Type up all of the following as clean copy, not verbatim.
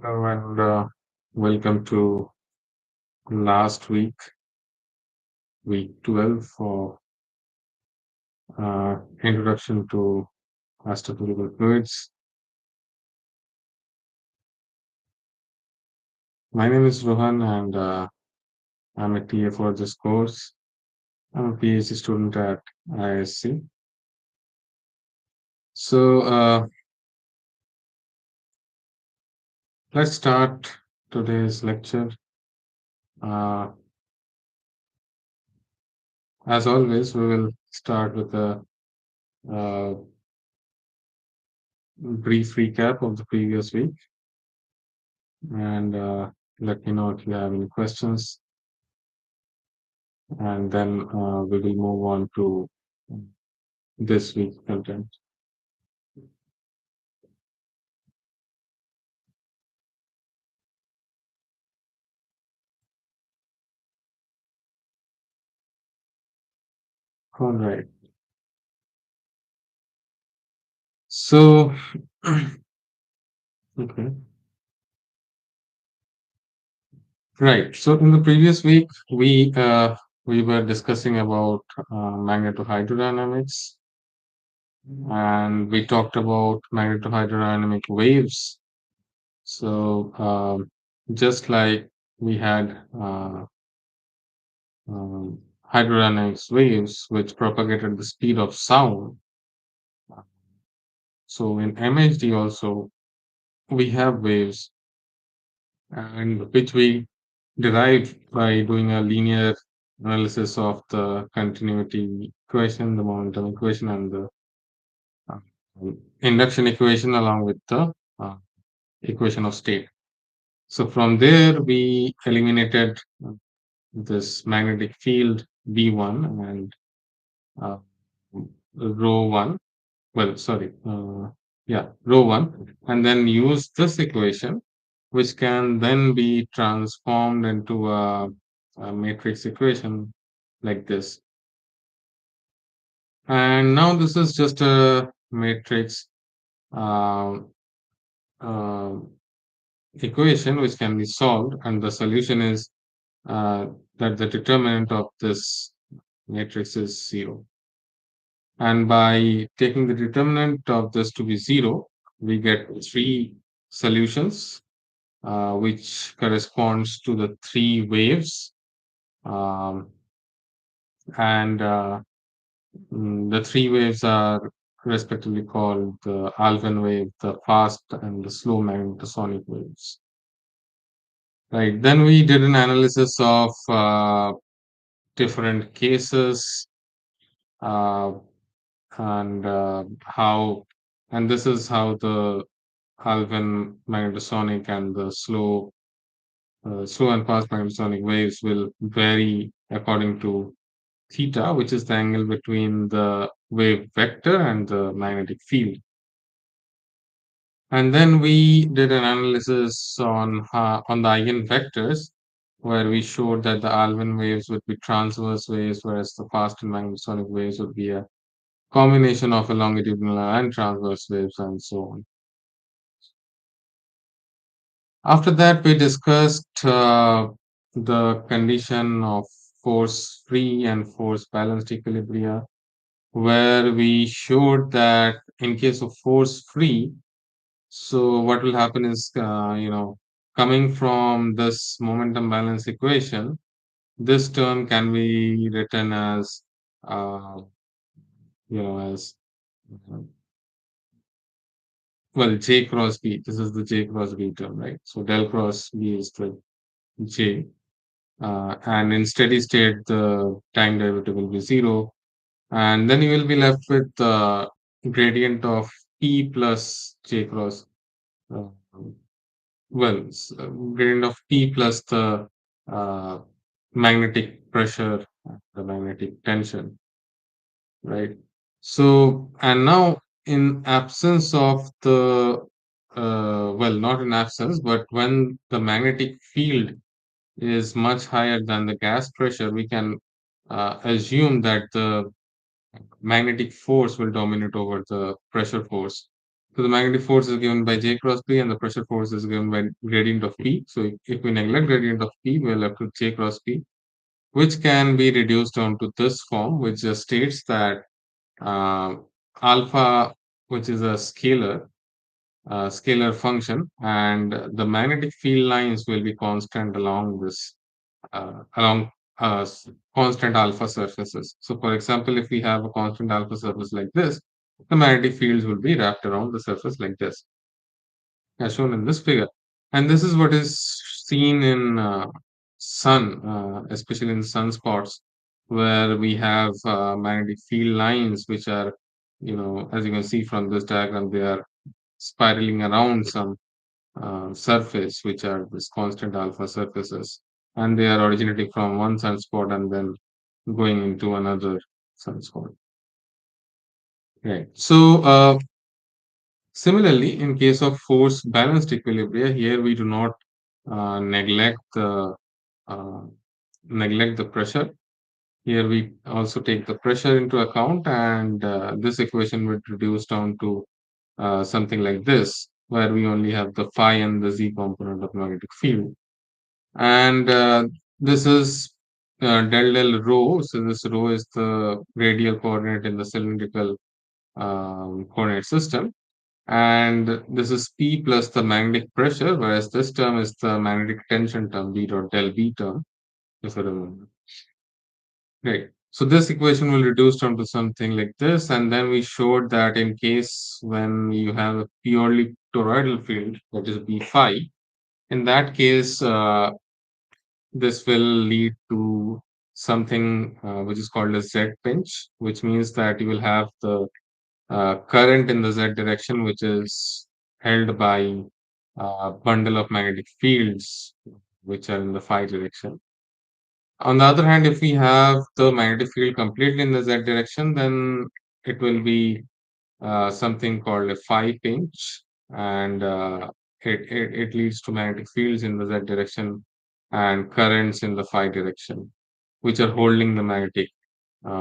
Hello and welcome to last week 12 for Introduction to Astrophysical Fluids. My name is Rohan and I'm a TA for this course. I'm a PhD student at ISC. So let's start today's lecture. Uh, as always, we will start with a uh, brief recap of the previous week and let me know if you have any questions. And then we will move on to this week's content. All right. So, okay. Right. So in the previous week, we were discussing about magnetohydrodynamics, and we talked about magnetohydrodynamic waves. So just like we had hydrodynamics waves, which propagated the speed of sound. So in MHD also we have waves, and which we derive by doing a linear analysis of the continuity equation, the momentum equation, and the uh, induction equation, along with the uh, equation of state. So from there, we eliminated this magnetic field V1 and uh, rho 1. Well, sorry, rho 1, and then use this equation, which can then be transformed into a matrix equation like this. And now this is just a matrix uh, uh, equation which can be solved, and the solution is that the determinant of this matrix is 0. And by taking the determinant of this to be 0, we get three solutions, which corresponds to the three waves. Um, and the three waves are respectively called the Alfvén wave, the fast and the slow magnetosonic waves. Right. Then we did an analysis of different cases, uh, and how, and this is how the Alfvén magnetosonic and the slow and fast magnetosonic waves will vary according to theta, which is the angle between the wave vector and the magnetic field. And then we did an analysis on the eigenvectors, where we showed that the Alfvén waves would be transverse waves, whereas the fast and magnetosonic waves would be a combination of a longitudinal and transverse waves, and so on. After that, we discussed the condition of force free and force balanced equilibria, where we showed that in case of force free, so what will happen is, coming from this momentum balance equation, this term can be written as, uh, as uh, well, J cross B. This is the J cross B term, right? So del cross B is the J. And in steady state, the time derivative will be 0. And then you will be left with the gradient of P plus J cross. Uh, gradient of P plus the uh, magnetic pressure the magnetic tension, right? So, and now in absence of the, well, not in absence, but when the magnetic field is much higher than the gas pressure, we can assume that the magnetic force will dominate over the pressure force. So the magnetic force is given by J cross P and the pressure force is given by gradient of P. So if we neglect gradient of P, we're left with J cross P, which can be reduced down to this form, which just states that uh, alpha, which is a scalar function, and the magnetic field lines will be constant along this along constant alpha surfaces. So, for example, if we have a constant alpha surface like this, the magnetic fields will be wrapped around the surface like this, as shown in this figure. And this is what is seen in sun, especially in sunspots, where we have magnetic field lines, which are, as you can see from this diagram, they are spiraling around some surface, which are this constant alpha surfaces, and they are originating from one sunspot and then going into another sunspot. Right. So, similarly, in case of force balanced equilibria, here we do not uh, neglect the uh, neglect the pressure. Here we also take the pressure into account, and this equation would reduce down to something like this, where we only have the phi and the z component of magnetic field. And this is del rho. So this rho is the radial coordinate in the cylindrical coordinate system. And this is P plus the magnetic pressure, whereas this term is the magnetic tension term, B dot del B term, if you remember. Right. So this equation will reduce down to something like this. And then we showed that in case when you have a purely toroidal field, that is B phi, in that case, this will lead to something which is called a Z pinch, which means that you will have the current in the Z direction, which is held by a bundle of magnetic fields, which are in the phi direction. On the other hand, if we have the magnetic field completely in the Z direction, then it will be something called a phi pinch, and it leads to magnetic fields in the Z direction and currents in the phi direction, which are holding the magnetic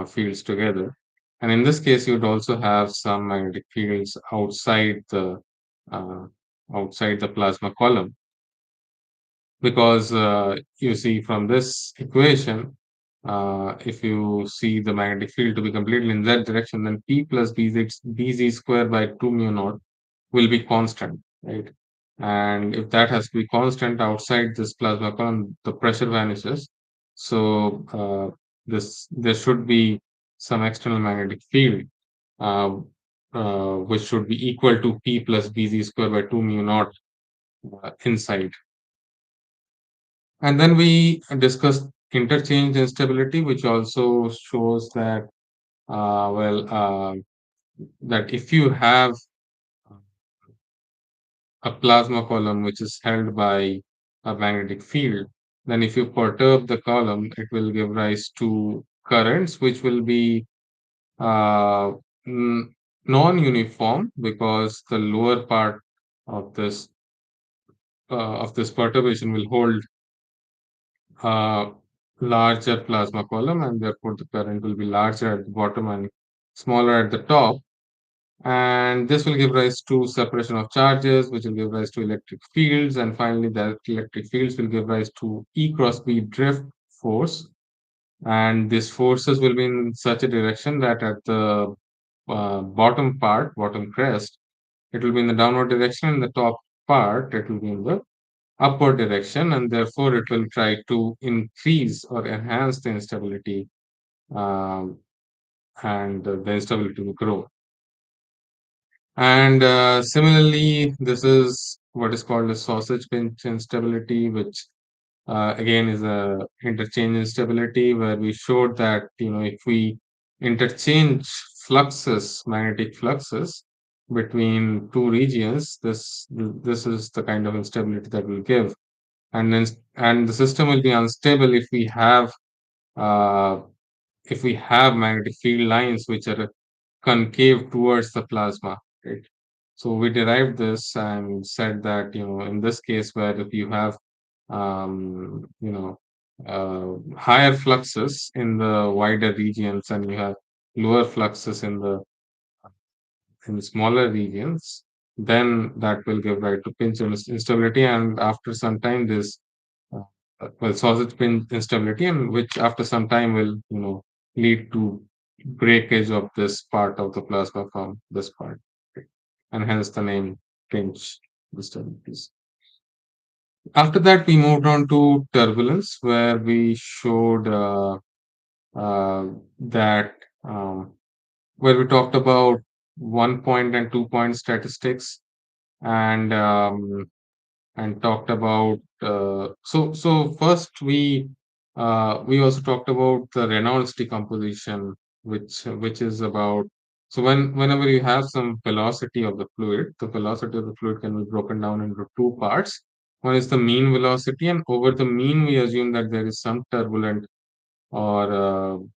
fields together. And in this case, you'd also have some magnetic fields uh, outside the plasma column, because you see from this equation, if you see the magnetic field to be completely in that direction, then P plus Bz square by 2 mu naught will be constant, right? And if that has to be constant outside this plasma column, the pressure vanishes. So there should be some external magnetic field, uh, which should be equal to P plus Bz square by 2 mu naught inside. And then we discussed interchange instability, which also shows that, that if you have a plasma column which is held by a magnetic field, then if you perturb the column, it will give rise to currents which will be uh, non-uniform, because the lower part of this perturbation will hold a larger plasma column, and therefore the current will be larger at the bottom and smaller at the top. And this will give rise to separation of charges, which will give rise to electric fields. And finally, the electric fields will give rise to E cross B drift force. And these forces will be in such a direction that at the bottom crest, it will be in the downward direction, and the top part, it will be in the upward direction, and therefore it will try to increase or enhance the instability, um, and the instability will grow. And similarly, this is what is called a sausage pinch instability, which again is a interchange instability, where we showed that if we interchange magnetic fluxes between two regions, this is the kind of instability that will give. And then and the system will be unstable if we have if we have magnetic field lines which are concave towards the plasma, right? So we derived this and said that, in this case, where if you have, um, you know, higher fluxes in the wider regions and you have lower fluxes in smaller regions, then that will give rise to pinch instability. And after some time, this uh, sausage pinch instability, and which after some time will, lead to breakage of this part of the plasma from this part, right? And hence the name pinch instabilities. After that, we moved on to turbulence, where we showed uh, that where we talked about 1 point and 2 point statistics, and talked about so first we also talked about the Reynolds decomposition, which is about, so whenever you have some velocity of the fluid, the velocity of the fluid can be broken down into two parts. One is the mean velocity, and over the mean we assume that there is some turbulent or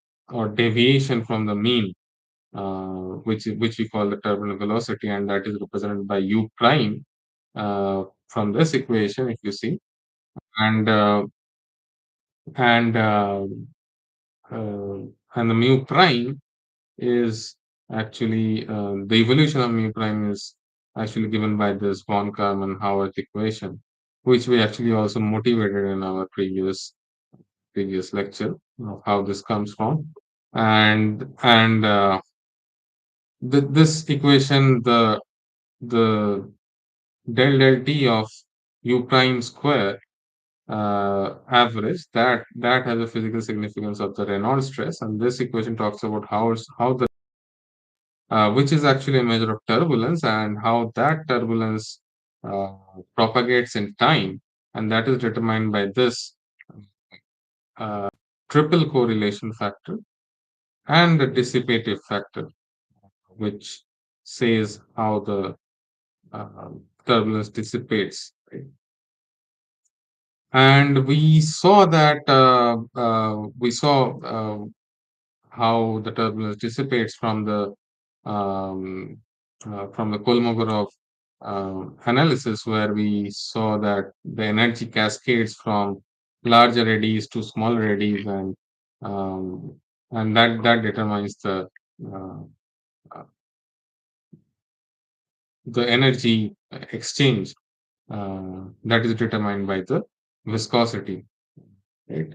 deviation from the mean, which we call the turbulent velocity, and that is represented by u prime from this equation, if you see, and and uh, uh, and the mu prime is actually the evolution of mu prime is actually given by this von Karman Howard equation, which we actually also motivated in our previous lecture of how this comes from, and this equation, the del t of u prime square average, that has a physical significance of the Reynolds stress, and this equation talks about how the which is actually a measure of turbulence, and how that turbulence uh, propagates in time, and that is determined by this uh, triple correlation factor and the dissipative factor, which says how the turbulence dissipates. Right? And we saw how the turbulence dissipates um, from the Kolmogorov analysis, where we saw that the energy cascades from larger eddies to smaller eddies, um, and that determines uh, uh, the energy exchange that is determined by the viscosity, right?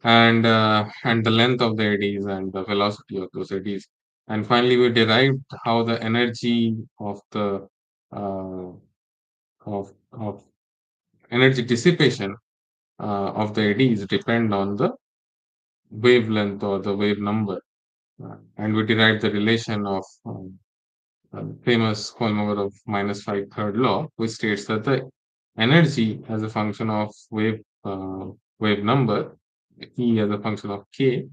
And the length of the eddies and the velocity of those eddies. And finally, we derived how the energy uh, of energy dissipation of the eddies depend on the wavelength or the wave number. And we derived the relation of famous Kolmogorov minus 5 third law, which states that the energy as a function of wave number, E as a function of k,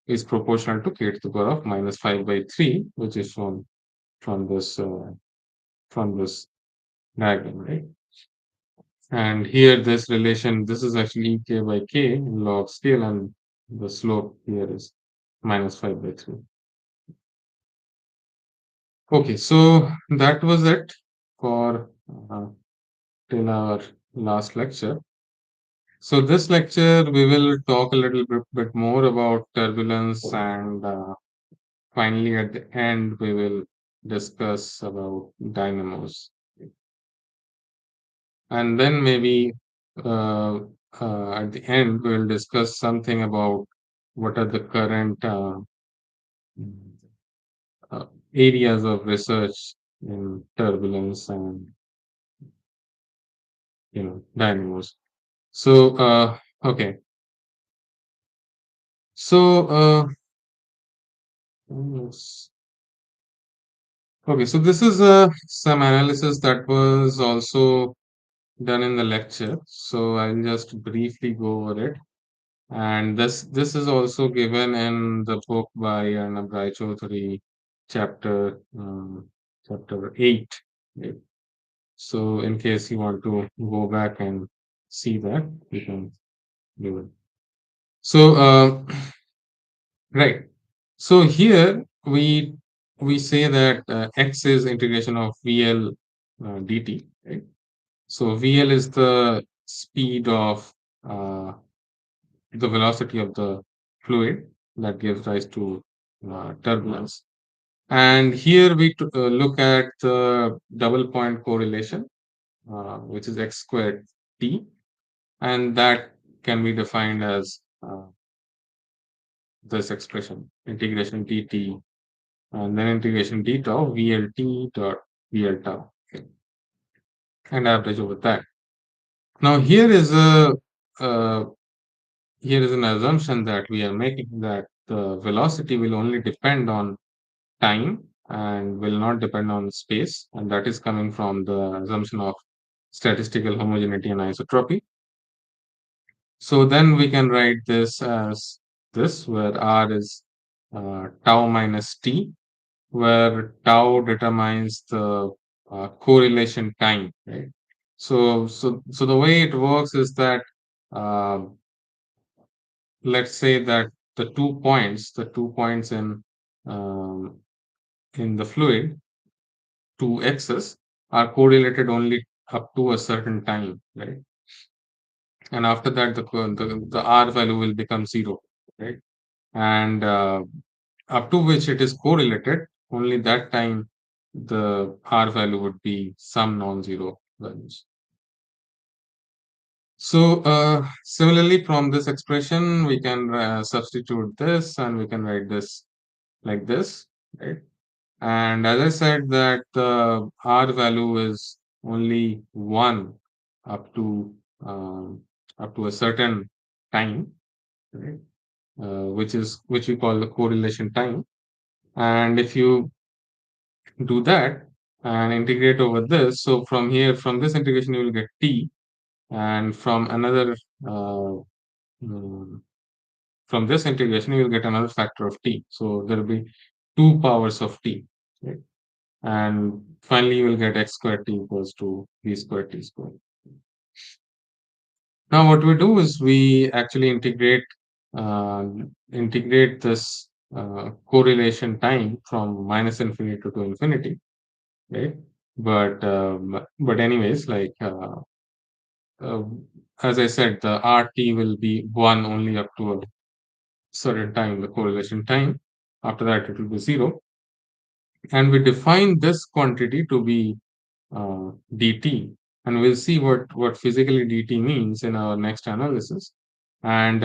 is proportional to k to the power of minus 5 by 3, which is shown from this diagram, right? And here this relation, this is actually k by k in log scale, and the slope here is minus 5 by 3. Okay, so that was it for till our last lecture. So this lecture we will talk a little bit more about turbulence, and finally at the end we will discuss about dynamos, and then maybe uh, at the end we'll discuss something about what are the current uh, areas of research in turbulence and dynamos. So okay, so yes. Okay, so this is some analysis that was also done in the lecture. So I'll just briefly go over it. And this is also given in the book by Arnab Rai Chaudhary, chapter chapter 8. Right? So in case you want to go back and see that, you can do it. So Right. So here we say that x is integration of VL dt, right? So VL is the speed of uh, the velocity of the fluid that gives rise to turbulence. And here we look at the double point correlation, which is x squared t, and that can be defined as this expression integration dt and then integration d tau VLT dot VL tau, okay, and average over that. Now uh, here is an assumption that we are making that the velocity will only depend on time and will not depend on space, and that is coming from the assumption of statistical homogeneity and isotropy. So then we can write this as this, where r is tau minus t, where tau determines the correlation time, right? So the way it works is that uh, let's say that the 2 points um, in the fluid, two x's, are correlated only up to a certain time, right? And after that, the r value will become zero, right? And up to which it is correlated, only that time the r value would be some non-zero values. So similarly, from this expression, we can substitute this and we can write this like this, right? And as I said that the R value is only one up to um, up to a certain time, right? Which we call the correlation time. And if you do that and integrate over this, so from here, from this integration, you will get t, and from another mm, from this integration, you will get another factor of t. So there will be two powers of t, right? And finally you will get x squared t equals to v squared t squared. Now what we do is we actually uh, integrate this correlation time from minus infinity to infinity, right? But anyways, like uh, as I said, the RT will be one only up to a certain time, the correlation time. After that, it will be zero, and we define this quantity to be dt, and we'll see what physically dt means in our next analysis, and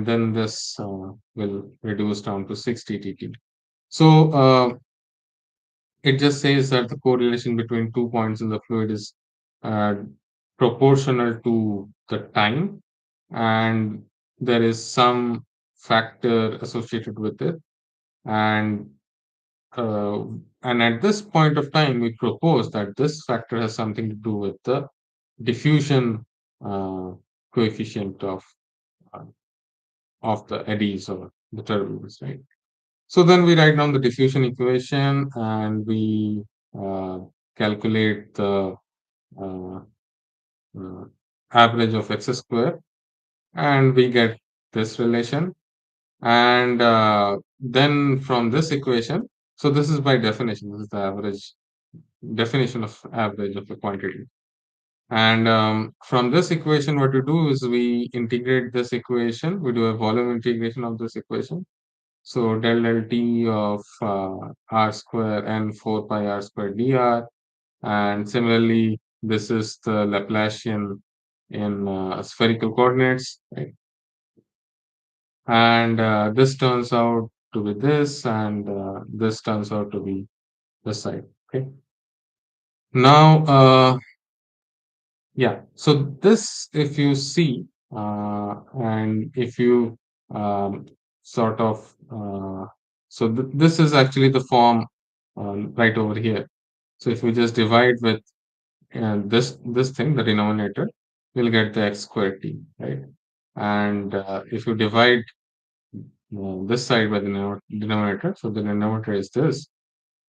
then this will reduce down to 60 dt. So it just says that the correlation between 2 points in the fluid is uh, proportional to the time, and there is some factor associated with it, and Uh, and at this point of time, we propose that this factor has something to do with the diffusion uh, coefficient uh, of the eddies or the turbulence, right? So then we write down the diffusion equation and we uh, calculate the uh, uh, average of x square, and we get this relation. And then from this equation, so this is by definition, this is the average definition of average of a quantity. And from this equation, what we do is we integrate this equation. We do a volume integration of this equation. So del del t of r square n 4 pi r square dr. And similarly, this is the Laplacian in spherical coordinates, right? And this turns out to be this, and this turns out to be this side. Okay. Now, yeah, so this, if you see, and if you um, sort of, so this is actually the form right over here. So if we just divide with this thing, the denominator, we'll get the x squared t, right? And if you divide this side by the denominator, so the denominator is this,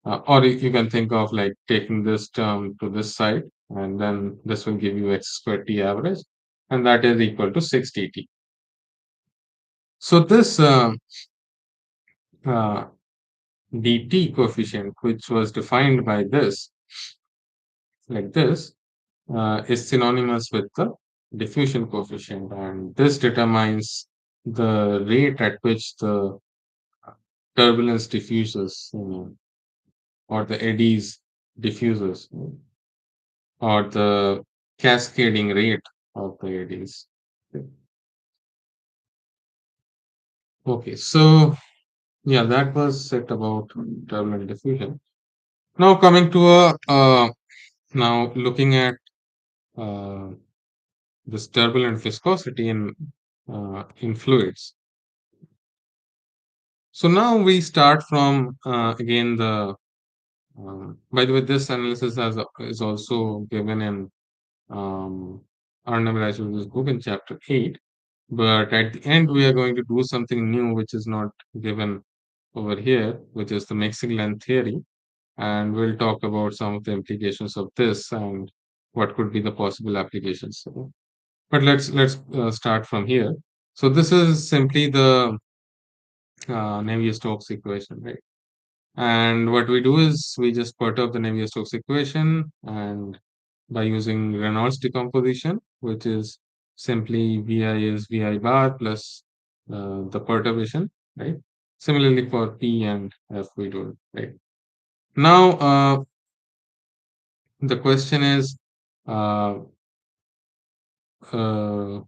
or you can think of like taking this term to this side, and then this will give you x squared t average, and that is equal to 6 dt. So this uh, dt coefficient, which was defined by this, like this, is synonymous with the diffusion coefficient, and this determines the rate at which the turbulence diffuses, or the eddies diffuses, or the cascading rate of the eddies. Okay, so yeah, that was it about turbulent diffusion. Now coming to now looking at uh, this turbulent viscosity in fluids. So now we start from again the. By the way, this analysis is also given in Arnav Raj's book in chapter 8. But at the end, we are going to do something new, which is not given over here, which is the mixing length theory. And we'll talk about some of the implications of this and what could be the possible applications. But let's start from here. So this is simply the Navier-Stokes equation, right? And what we do is we just perturb the Navier-Stokes equation, and by using Reynolds decomposition, which is simply Vi is Vi bar plus the perturbation, right? Similarly for P and F, we do it, right? Now, the question is uh, uh,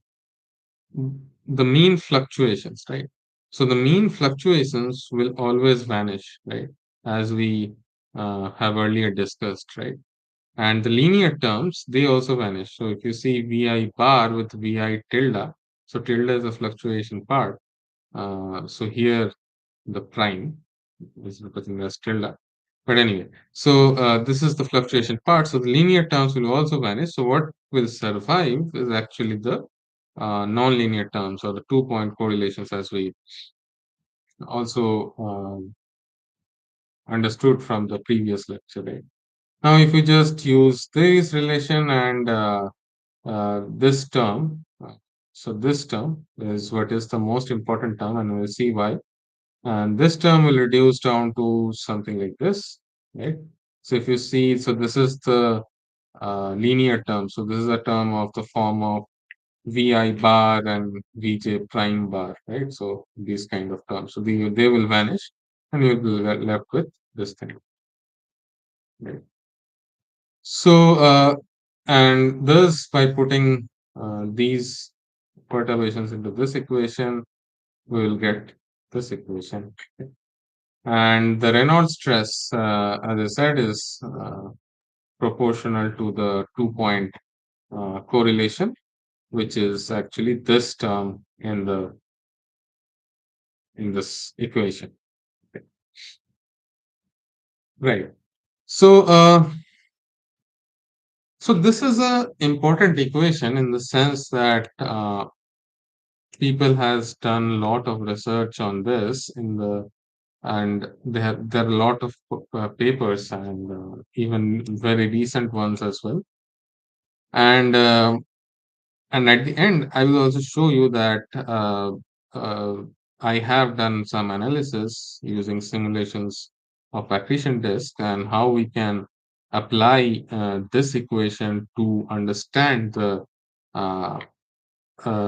the mean fluctuations, right? So the mean fluctuations will always vanish, right? As we have earlier discussed, right? And the linear terms, they also vanish. So if you see Vi bar with Vi tilde, so tilde is a fluctuation part. So here the prime is represented as tilde. But anyway, so this is the fluctuation part. So the linear terms will also vanish. So what will survive is actually the nonlinear terms, or the 2-point correlations, as we also understood from the previous lecture, right? Now, if we just use this relation and this term, so this term is what is the most important term, and we'll see why. And this term will reduce down to something like this, right? So if you see, so this is the linear term. So this is a term of the form of Vi bar and Vj prime bar, right? So these kind of terms. So they will vanish, and you'll be left with this thing, right? So, and thus by putting these perturbations into this equation, we will get this equation. And the Reynolds stress, as I said, is proportional to the 2-point correlation, which is actually this term in this equation. Right. So, so this is a important equation in the sense that people has done a lot of research on this and there are a lot of papers and even very recent ones as well. And and at the end, I will also show you that uh, I have done some analysis using simulations of accretion disk and how we can apply this equation to understand the uh,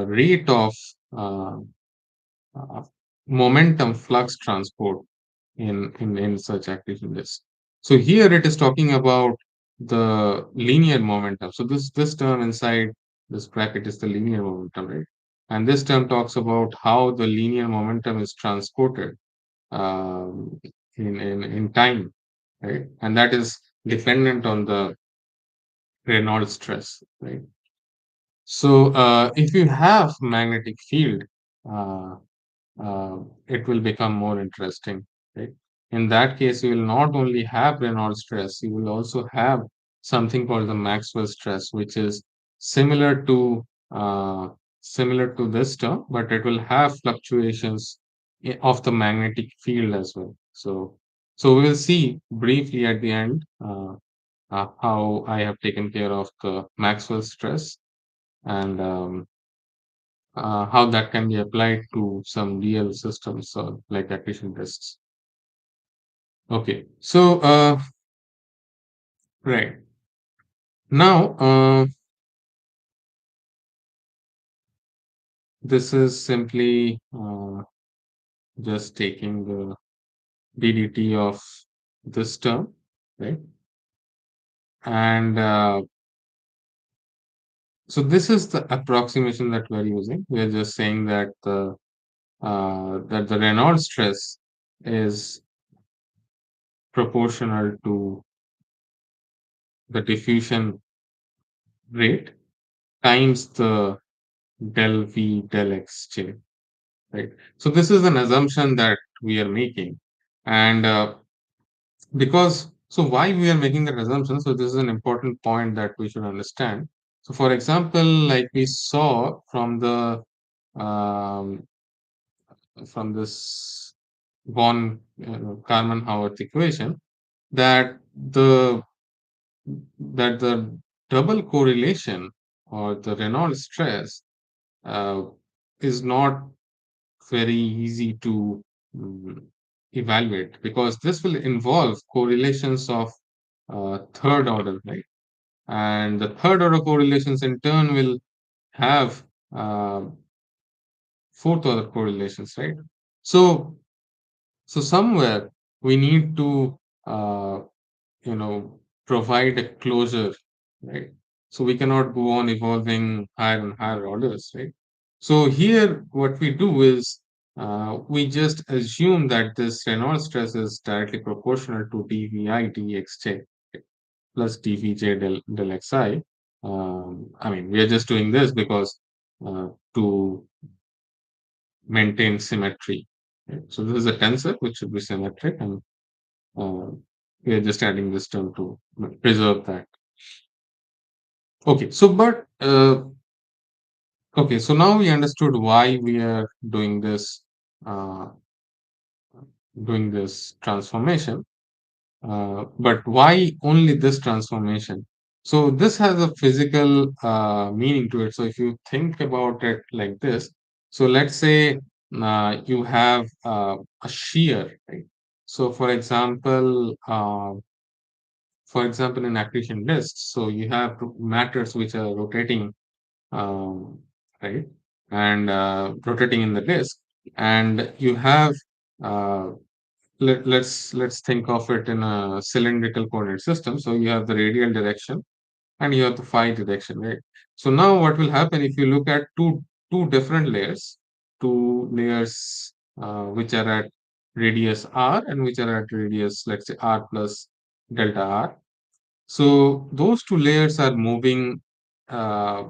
rate of uh, uh, momentum flux transport in such accretion disk. So here it is talking about the linear momentum. So this term inside this bracket is the linear momentum, right? And this term talks about how the linear momentum is transported um, in time, right? And that is dependent on the Reynolds stress, right? So if you have magnetic field, uh, it will become more interesting, right? In that case, you will not only have Reynolds stress, you will also have something called the Maxwell stress, which is similar to uh, similar to this term, but it will have fluctuations of the magnetic field as well. So we will see briefly at the end how I have taken care of the Maxwell stress and how that can be applied to some real systems or like accretion tests. Okay, so right now, this is simply just taking the ddt of this term, right? And so this is the approximation that we're using. We're just saying that the Reynolds stress is proportional to the diffusion rate times the del V del X J, right? So this is an assumption that we are making, and because so why we are making that assumption? So this is an important point that we should understand. So for example, like we saw um, from this von Karman-Haworth equation that the the double correlation or the Reynolds stress uh, is not very easy to mm, evaluate because this will involve correlations of third order, right? And the third order correlations in turn will have uh, fourth order correlations, right? So, so somewhere we need to you know provide a closure, right? So we cannot go on evolving higher and higher orders, right? So here what we do is we just assume that this Reynolds stress is directly proportional to dvi dxj plus dvj del xi. I mean, we are just doing this because to maintain symmetry, right? So this is a tensor which should be symmetric, and uh, we are just adding this term to preserve that. Okay, so okay, so now we understood why we are uh, doing this transformation. But why only this transformation? So this has a physical meaning to it. So if you think about it like this, so let's say you have a shear, right? So for example, in accretion disks, so you have matters which are rotating, um, right, and rotating in the disk, and you have uh, let's think of it in a cylindrical coordinate system. So you have the radial direction and you have the phi direction, right? So now what will happen if you look at two different layers, two layers which are at radius r and which are at radius, let's say, r plus delta r. So those two layers are moving uh,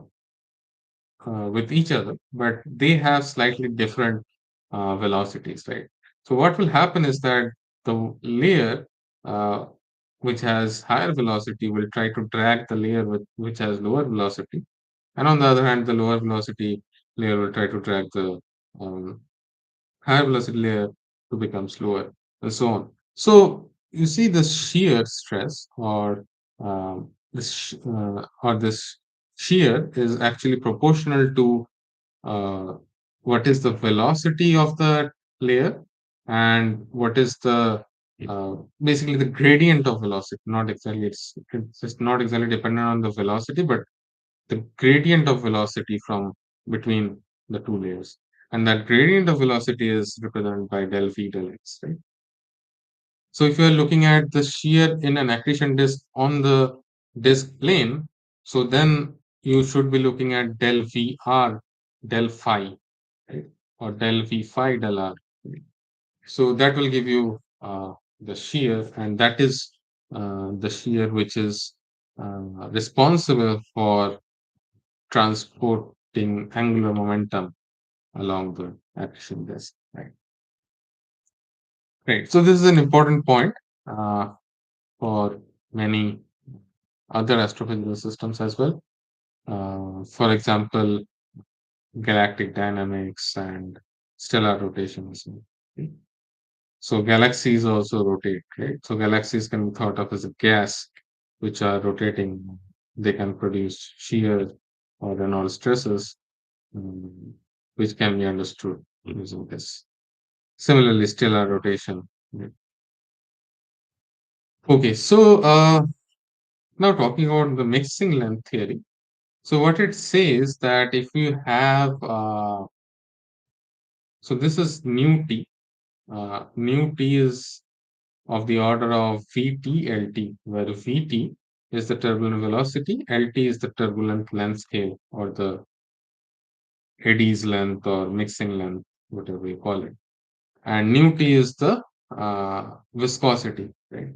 with each other, but they have slightly different velocities, right? So what will happen is that the layer uh, which has higher velocity will try to drag the layer which has lower velocity, and on the other hand, the lower velocity layer will try to drag the um, higher velocity layer to become slower, and so on. So you see the shear stress or this shear is actually proportional to uh, what is the velocity of the layer and what is the basically the gradient of velocity. Not exactly, it's just not exactly dependent on the velocity, but the gradient of velocity from between the two layers. And that gradient of velocity is represented by del V del X, right? So if you are looking at the shear in an accretion disk on the disk plane, so then you should be looking at del VR del phi, right? Or del V phi del R. Right? So that will give you the shear, and that is the shear which is responsible for transporting angular momentum along the accretion disk. Right. Right. So this is an important point for many other astrophysical systems as well. For example, galactic dynamics and stellar rotations. So galaxies also rotate, right? So galaxies can be thought of as a gas which are rotating. They can produce shear or Reynolds stresses. which can be understood using this. Similarly, stellar rotation. Yeah. Okay, so now talking about the mixing length theory. So what it says that if you have so this is nu t. Nu t is of the order of Vt Lt, where Vt is the turbulent velocity, Lt is the turbulent length scale or the eddy's length or mixing length, whatever you call it. And nu t is the viscosity, right?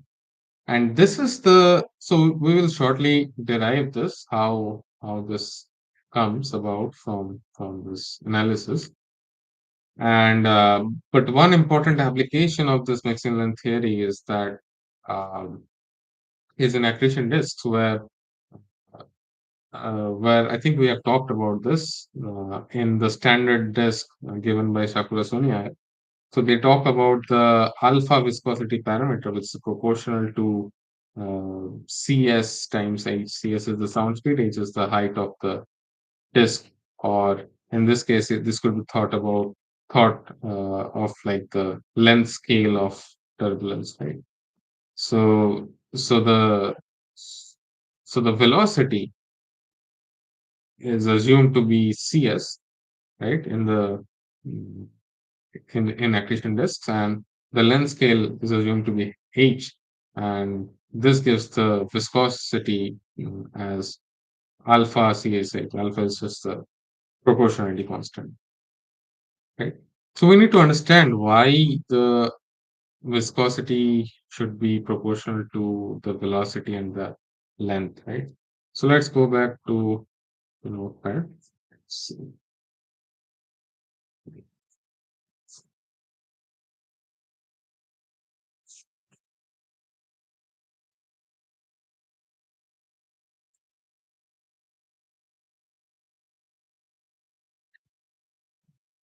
And this is the so we will shortly derive this how this comes about from this analysis. And but one important application of this mixing length theory is that um, is in accretion disks where I think we have talked about this in the standard disk given by Shakura. So they talk about the alpha viscosity parameter, which is proportional to Cs times h. Cs is the sound speed, h is the height of the disk, or in this case, this could be thought of like the length scale of turbulence, right? So so the so the velocity is assumed to be Cs, right, in the mm, in accretion disks, and the length scale is assumed to be h, and this gives the viscosity as alpha CSH. Alpha is just the proportionality constant, right? So we need to understand why the viscosity should be proportional to the velocity and the length, right? So let's go back to the notepad.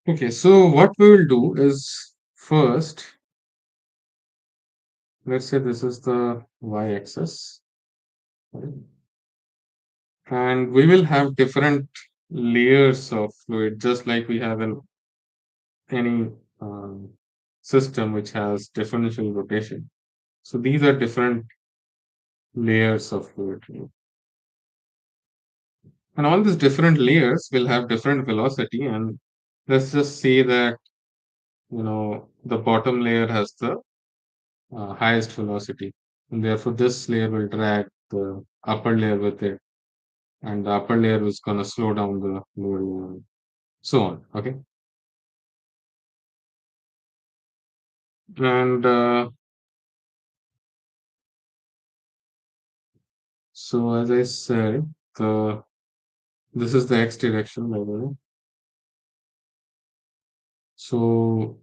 Okay, so what we will do is first, let's say this is the y-axis, right? And we will have different layers of fluid, just like we have in any system which has differential rotation. So these are different layers of fluid. And all these different layers will have different velocity. And let's just say that, the bottom layer has the highest velocity. And therefore, this layer will drag the upper layer with it. And the upper layer is going to slow down the lower layer. So on. Okay. And so, as I said, the this is the x direction, by the way. So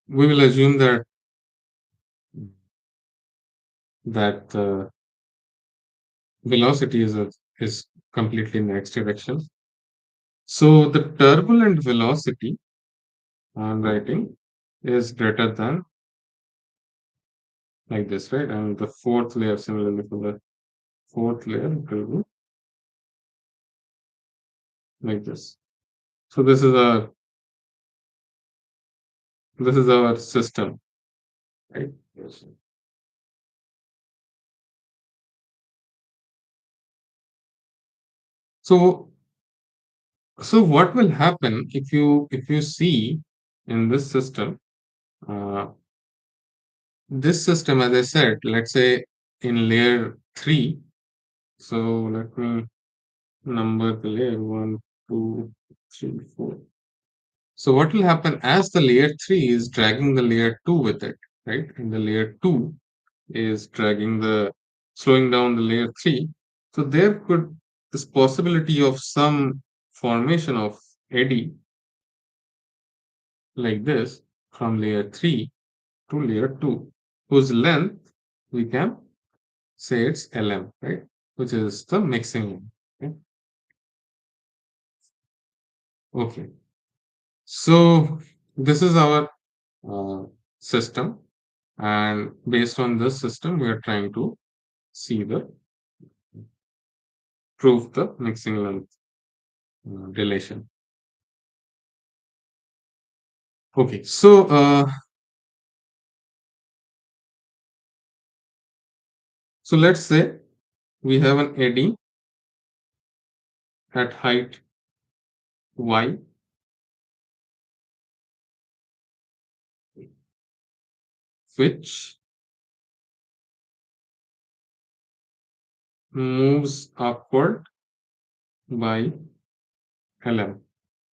we will assume that velocity is completely in the x direction. So the turbulent velocity I'm writing is greater than like this, right? And the fourth layer, similarly for the fourth layer, it will be like this. So this is our system, right? Yes. So so what will happen if you see in uh, this system, as I said, let's say in layer three. So let me number the layer one, two, three, four. So what will happen as the layer three is dragging the layer two with it, right? And the layer two is slowing down the layer three. So there could this possibility of some formation of eddy like this from layer three to layer two, whose length we can say it's Lm, right? Which is the mixing length. Okay. Okay. So this is our uh, system, and based on this system, we are trying to see the prove the mixing length relation. Okay, so let's say we have an eddy at height y, which moves upward by Lm,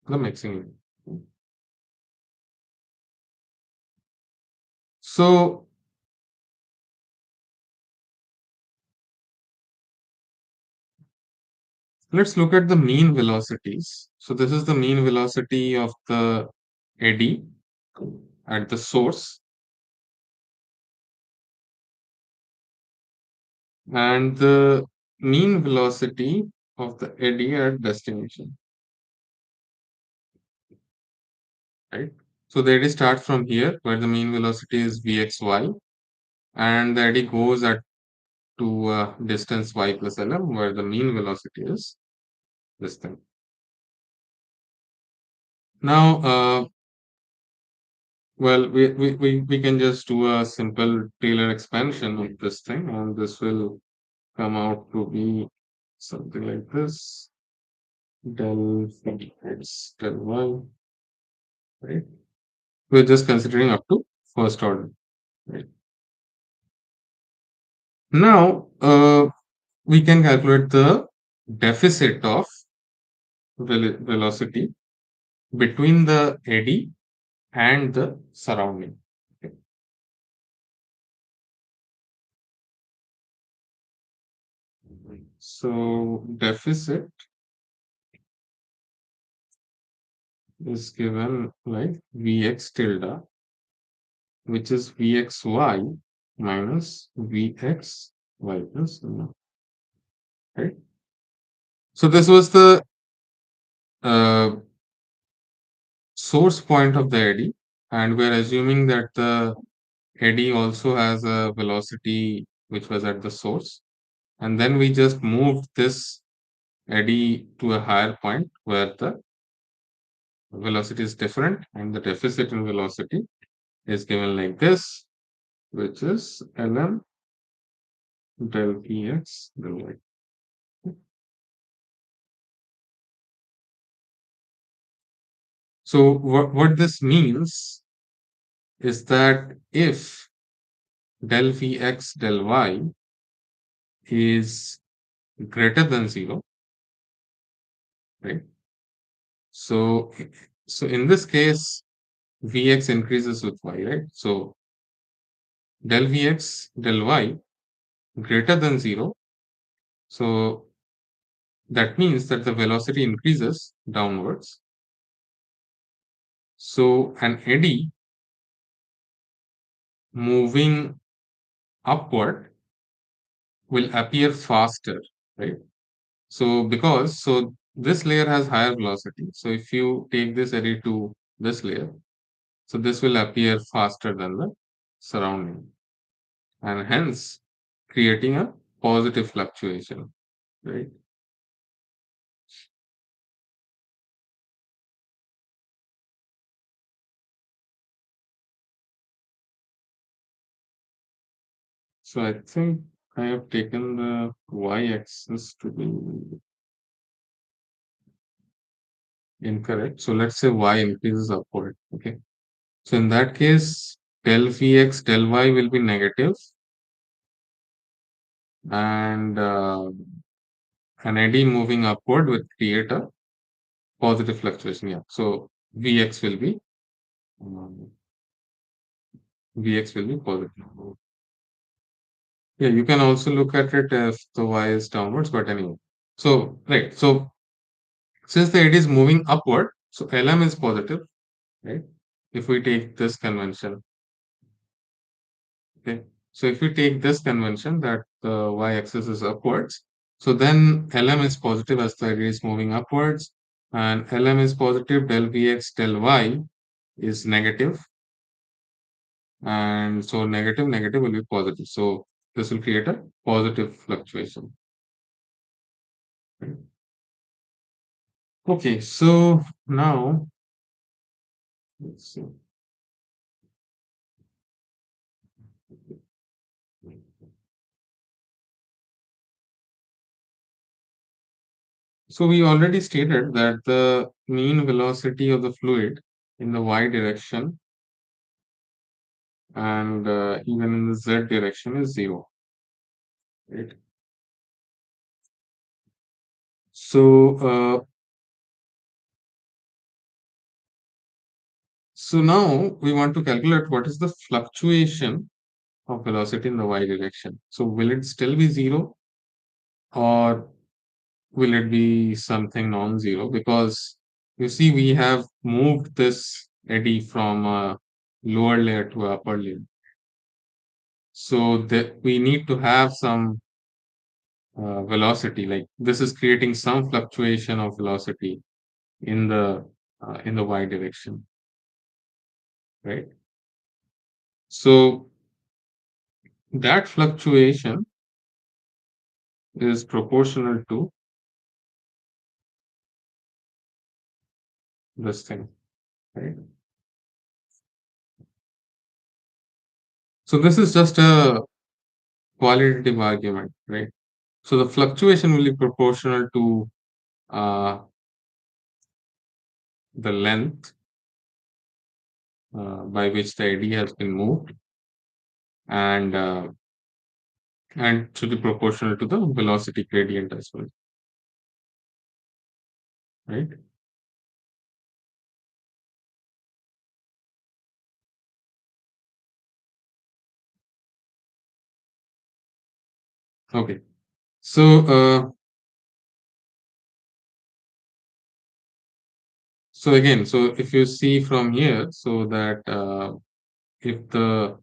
the mixing. So let's look at the mean velocities. So this is the mean velocity of the eddy at the source and the mean velocity of the eddy at destination, right? So the eddy starts from here where the mean velocity is Vxy and the eddy goes at to distance y plus Lm where the mean velocity is this thing. Now, well, we can just do a simple Taylor expansion of this thing, and this will come out to be something like this. Del x del y, right? We're just considering up to first order, right? Now, we can calculate the deficit of velocity between the eddy and the surrounding. Okay. So deficit is given like Vx tilde, which is Vxy minus Vxy plus N, right? So this was the uh, source point of the eddy, and we're assuming that the eddy also has a velocity which was at the source, and then we just moved this eddy to a higher point where the velocity is different, and the deficit in velocity is given like this, which is Lm del Px del y. So what this means is that if del Vx del y is greater than 0, right? So, so in this case, Vx increases with y, right? So del Vx del y greater than 0. So that means that the velocity increases downwards. So an eddy moving upward will appear faster, right? So this layer has higher velocity. So if you take this eddy to this layer, so this will appear faster than the surrounding, and hence creating a positive fluctuation, right? So I think I have taken the y-axis to be incorrect. So let's say y increases upward. Okay. So in that case, del Vx del y will be negative, and an eddy moving upward will create a positive fluctuation. Yeah. So Vx will be um, Vx will be positive. Yeah, you can also look at it if the y is downwards, but anyway. So right. So since the eddy is moving upward, so Lm is positive, right? If we take this convention, okay. So if we take this convention that the y-axis is upwards, so then Lm is positive as the eddy is moving upwards, and Lm is positive, del Vx del y is negative, and so negative negative will be positive. So this will create a positive fluctuation. Right? Okay, so now let's see. So we already stated that the mean velocity of the fluid in the y direction and even in the z direction is 0, right? So, so now we want to calculate what is the fluctuation of velocity in the y direction. So will it still be 0, or will it be something non-zero? Because you see, we have moved this eddy from a lower layer to upper layer. So that we need to have some velocity, like this is creating some fluctuation of velocity in the y direction, right? So that fluctuation is proportional to this thing, right? So this is just a qualitative argument, right? So the fluctuation will be proportional to uh, the length by which the eddy has been moved, and should be proportional to the velocity gradient as well, right? Okay. So so again, so if you see from here, so that if the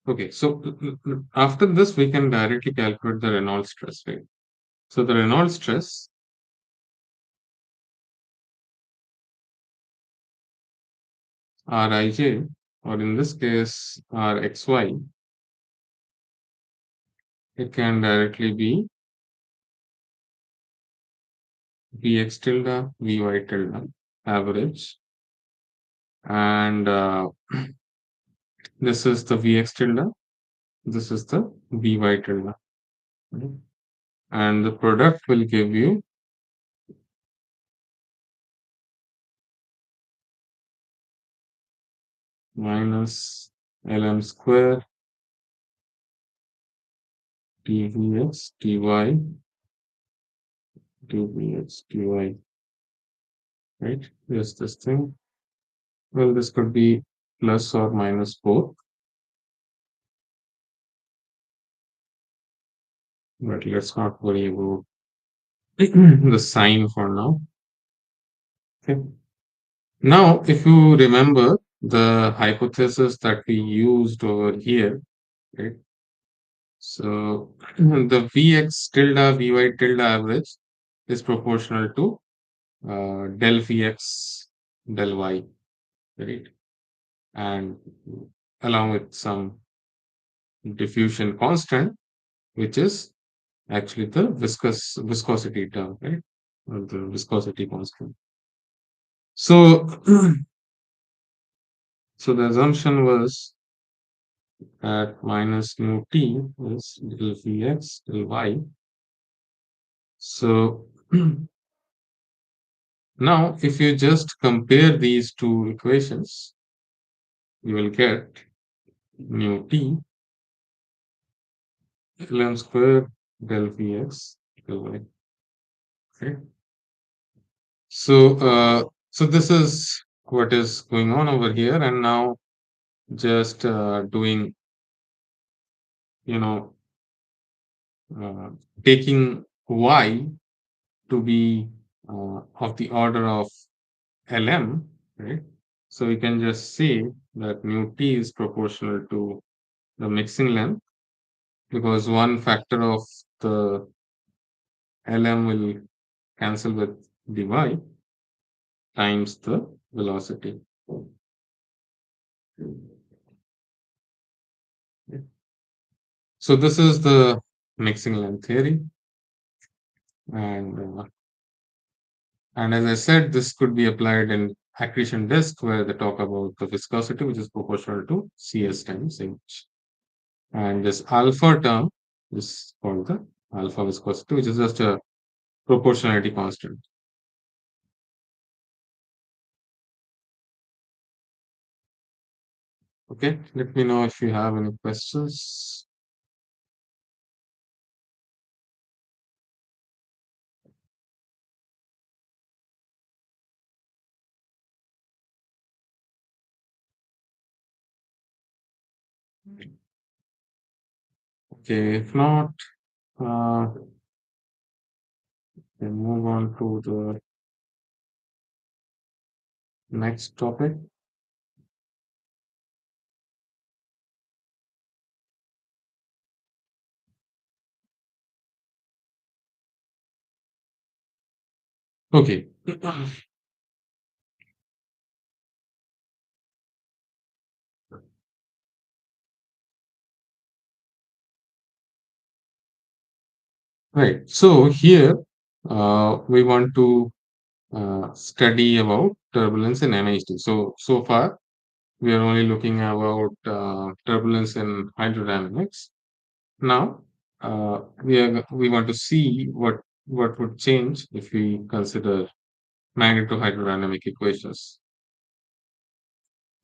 okay, so after this we can directly calculate the Reynolds stress, right? So the Reynolds stress Rij, or in this case Rxy, it can directly be Vx tilde Vy tilde average, and this is the Vx tilde, this is the Vy tilde, right? And the product will give you minus Lm square dvx dy dvx dy, right? Here's this thing. Well, this could be plus or minus both, but let's not worry about the sign for now. Okay. Now, if you remember the hypothesis that we used over here, right? So the Vx tilde Vy tilde average is proportional to del Vx del Y, right? And along with some diffusion constant, which is actually the viscosity term, right? Or the viscosity constant. So, so the assumption was that minus mu t is del Vx del Y. So now, if you just compare these two equations, you will get mu t ln square del Vx del Y. Okay. So this is what is going on over here, and now just doing, you know, uh, taking y to be of the order of Lm, right? So we can just say that mu t is proportional to the mixing length, because one factor of the Lm will cancel with dy times the velocity. So this is the mixing length theory, and as I said, this could be applied in accretion disk, where they talk about the viscosity, which is proportional to Cs times H. And this alpha term is called the alpha viscosity, which is just a proportionality constant. Okay, let me know if you have any questions. Okay, if not, we'll move on to the next topic. Okay. Right. So here we want to study about turbulence in MHD. So far we are only looking about turbulence in hydrodynamics. Now we want to see what would change if we consider magnetohydrodynamic equations.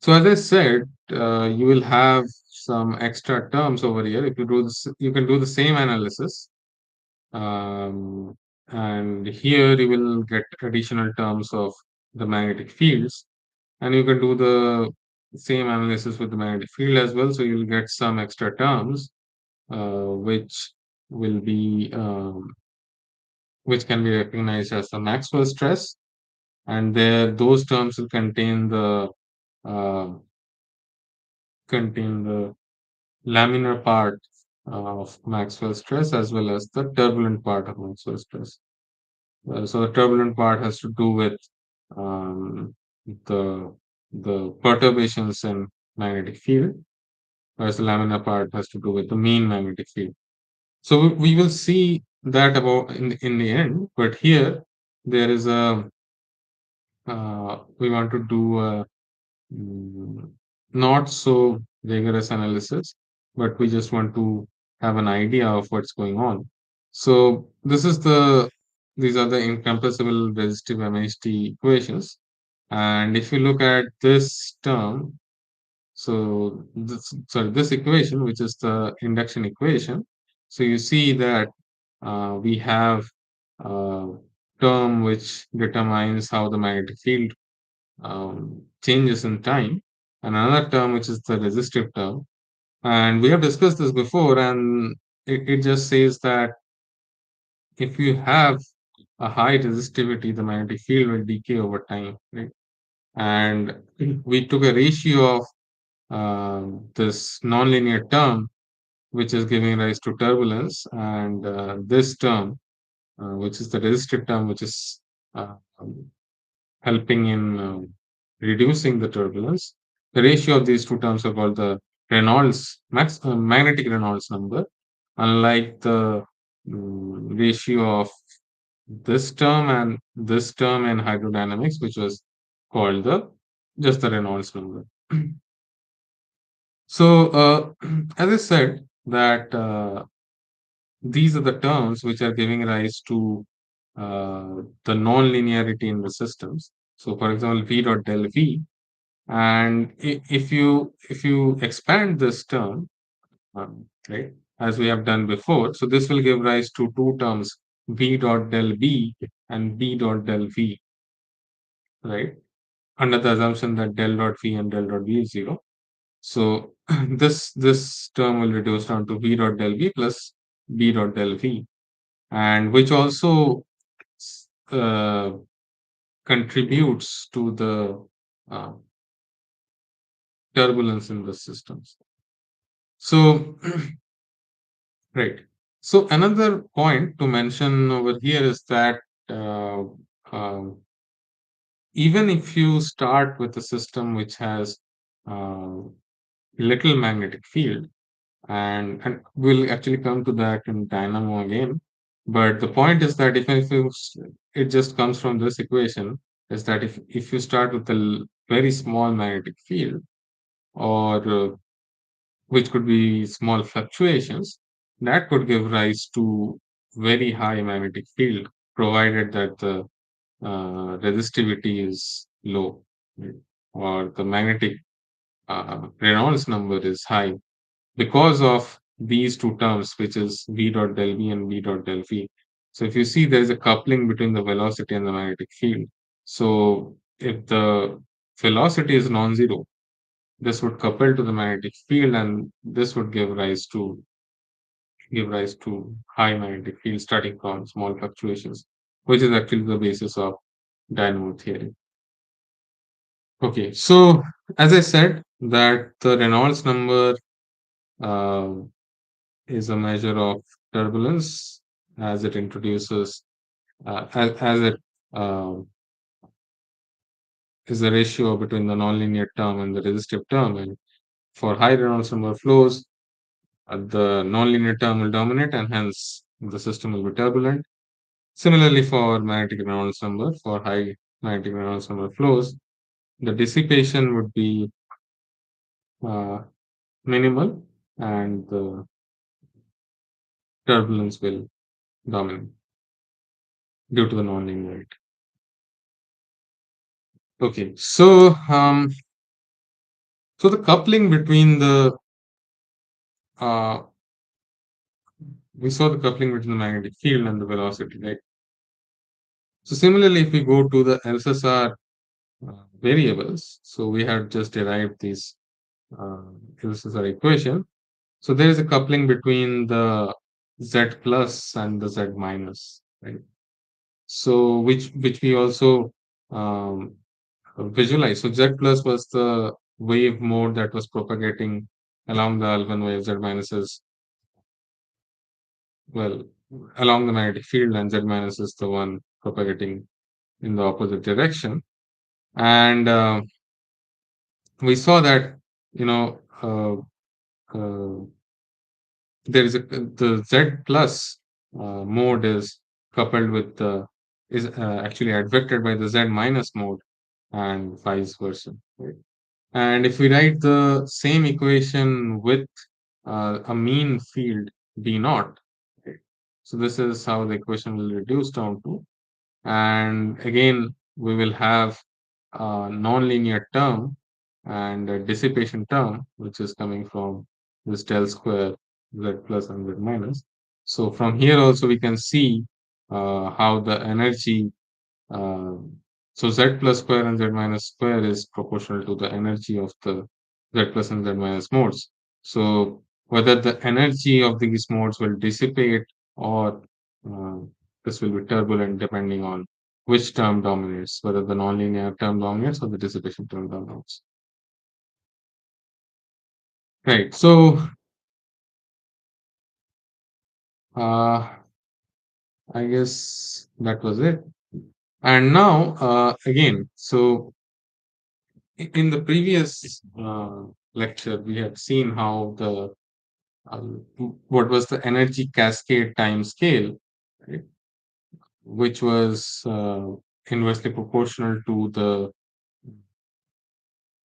So as I said, you will have some extra terms over here. If you do this, you can do the same analysis, um, and here you will get additional terms of the magnetic fields, and you can do the same analysis with the magnetic field as well. So you'll get some extra terms, which will be which can be recognized as the Maxwell stress, and there those terms will uh, contain the laminar part of Maxwell stress as well as the turbulent part of Maxwell stress. So the turbulent part has to do with um, the the perturbations in magnetic field, whereas the laminar part has to do with the mean magnetic field. So we will see that about in the end. But here there is a we want to do a not so rigorous analysis, but we just want to have an idea of what's going on. So these are the incompressible resistive MHD equations. And if you look at this term, this equation, which is the induction equation, so you see that we have a term which determines how the magnetic field changes in time, and another term which is the resistive term. And we have discussed this before, and it just says that if you have a high resistivity, the magnetic field will decay over time, right? And we took a ratio of this nonlinear term, which is giving rise to turbulence, and this term, which is the resistive term, which is uh, helping in reducing the turbulence. The ratio of these two terms are called the magnetic Reynolds number, unlike the ratio of this term in hydrodynamics, which was called the just the Reynolds number. So, as I said, that these are the terms which are giving rise to the non-linearity in the systems. So, for example, V dot del V, and if you expand this term, right, as we have done before, so this will give rise to two terms, V dot del B and B dot del V, right? Under the assumption that del dot V and del dot V is zero. So this term will reduce down to V dot del V plus B dot del V, and which also uh, contributes to the uh, turbulence in the systems. So, right. So another point to mention over here is that uh, um, even if you start with a system which has uh, little magnetic field, and we'll actually come to that in dynamo again. But the point is that if it just comes from this equation, is that if you start with a very small magnetic field, or which could be small fluctuations, that could give rise to very high magnetic field, provided that the resistivity is low, right? Or the magnetic Reynolds number is high because of these two terms, which is v dot del v and v dot del v. So if you see, there is a coupling between the velocity and the magnetic field. So if the velocity is non-zero, this would couple to the magnetic field, and this would give rise to high magnetic field starting from small fluctuations, which is actually the basis of dynamo theory. Okay, so as I said, that the Reynolds number uh, is a measure of turbulence, as it introduces as it uh, is the ratio between the nonlinear term and the resistive term. And for high Reynolds number flows, the nonlinear term will dominate, and hence the system will be turbulent. Similarly, for magnetic Reynolds number, for high magnetic Reynolds number flows, the dissipation would be uh, minimal, and the turbulence will dominate due to the nonlinearity. Okay, so the coupling between the uh, we saw the coupling between the magnetic field and the velocity, right? So similarly, if we go to the SSR variables, so we had just derived this uh, SSR equation. So there is a coupling between the z plus and the z minus, right? So which we also um, visualize. So z plus was the wave mode that was propagating along the Alfvén wave, z minus is, well, along the magnetic field, and z minus is the one propagating in the opposite direction. And we saw that, you know, there is the Z plus mode is coupled with the is actually advected by the Z minus mode, and vice versa. Right? And if we write the same equation with a mean field B naught, right? So this is how the equation will reduce down to. And again, we will have a nonlinear term and a dissipation term, which is coming from this del square z plus and z minus. So from here also we can see how the energy, uh, so z plus square and z minus square is proportional to the energy of the z plus and z minus modes. So whether the energy of these modes will dissipate, or uh, this will be turbulent, depending on which term dominates, whether the nonlinear term dominates or the dissipation term dominates. Right. So uh, I guess that was it. And now again, so in the previous lecture, we had seen how the what was the energy cascade time scale, right? Which was inversely proportional to the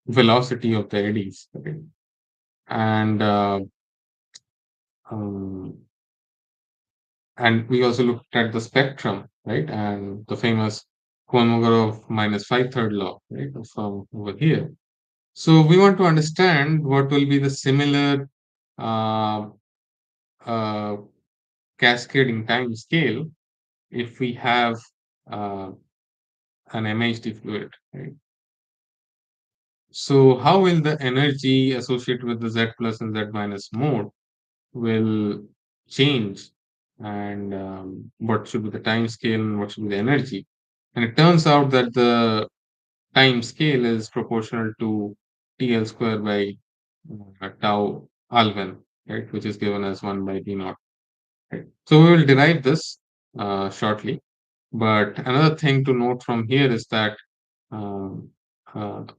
velocity of the eddies, right? And um, and we also looked at the spectrum, right? And the famous Kolmogorov minus 5/3 law, right? From over here. So we want to understand what will be the similar uh, uh, cascading time scale if we have uh, an MHD fluid, right? So how will the energy associated with the Z plus and Z minus mode will change, and what should be the time scale and what should be the energy? And it turns out that the time scale is proportional to TL square by tau Alfvén, right, which is given as 1 by B naught. Right. So we will derive this shortly. But another thing to note from here is that um,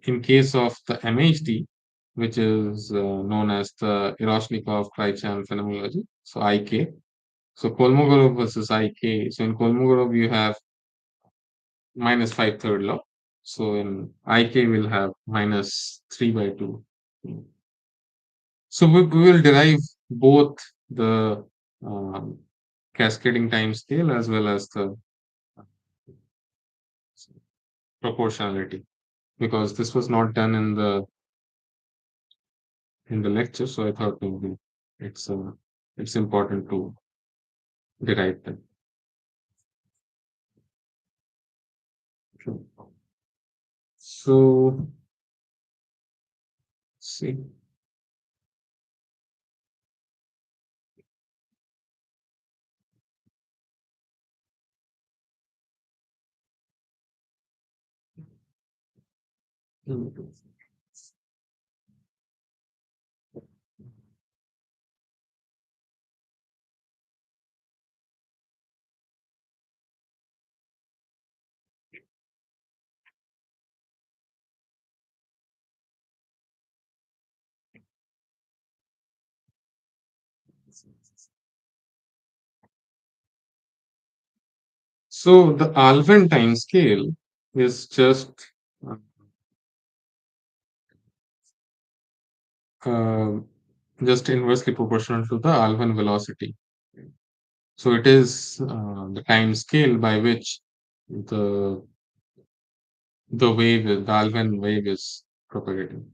in case of the MHD, which is known as the Eroshnikov-Kraichhan phenomenology, so IK. So Kolmogorov versus IK. So in Kolmogorov, you have minus 5/3 law, So in ik we'll have minus 3 by 2. So we will derive both the um, cascading time scale as well as the proportionality, because this was not done in the lecture. So I thought maybe it's it's important to derive them. Sure. So see. So the Alfvén time scale is uh, just inversely proportional to the Alfvén velocity. So it is the time scale by which the the Alfvén wave is propagating.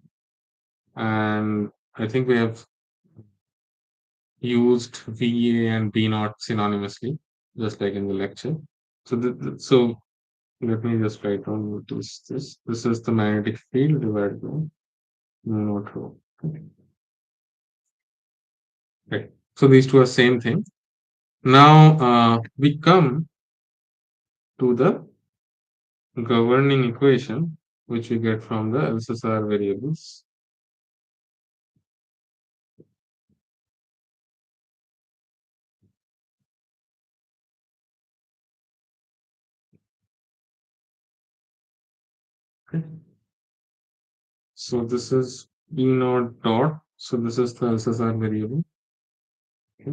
And I think we have used VA and B naught synonymously, just like in the lecture. So so let me just write down what is this. This is the magnetic field divided by mu naught rho. Okay. Right. So these two are same thing. Now we come to the governing equation, which we get from the LSSR variables. Okay. So this is B naught dot. So this is the LSSR variable. Okay.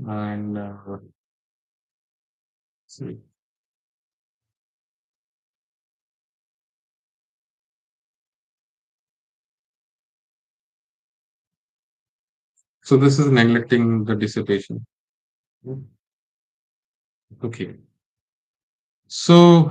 And see. So this is neglecting the dissipation. Okay. So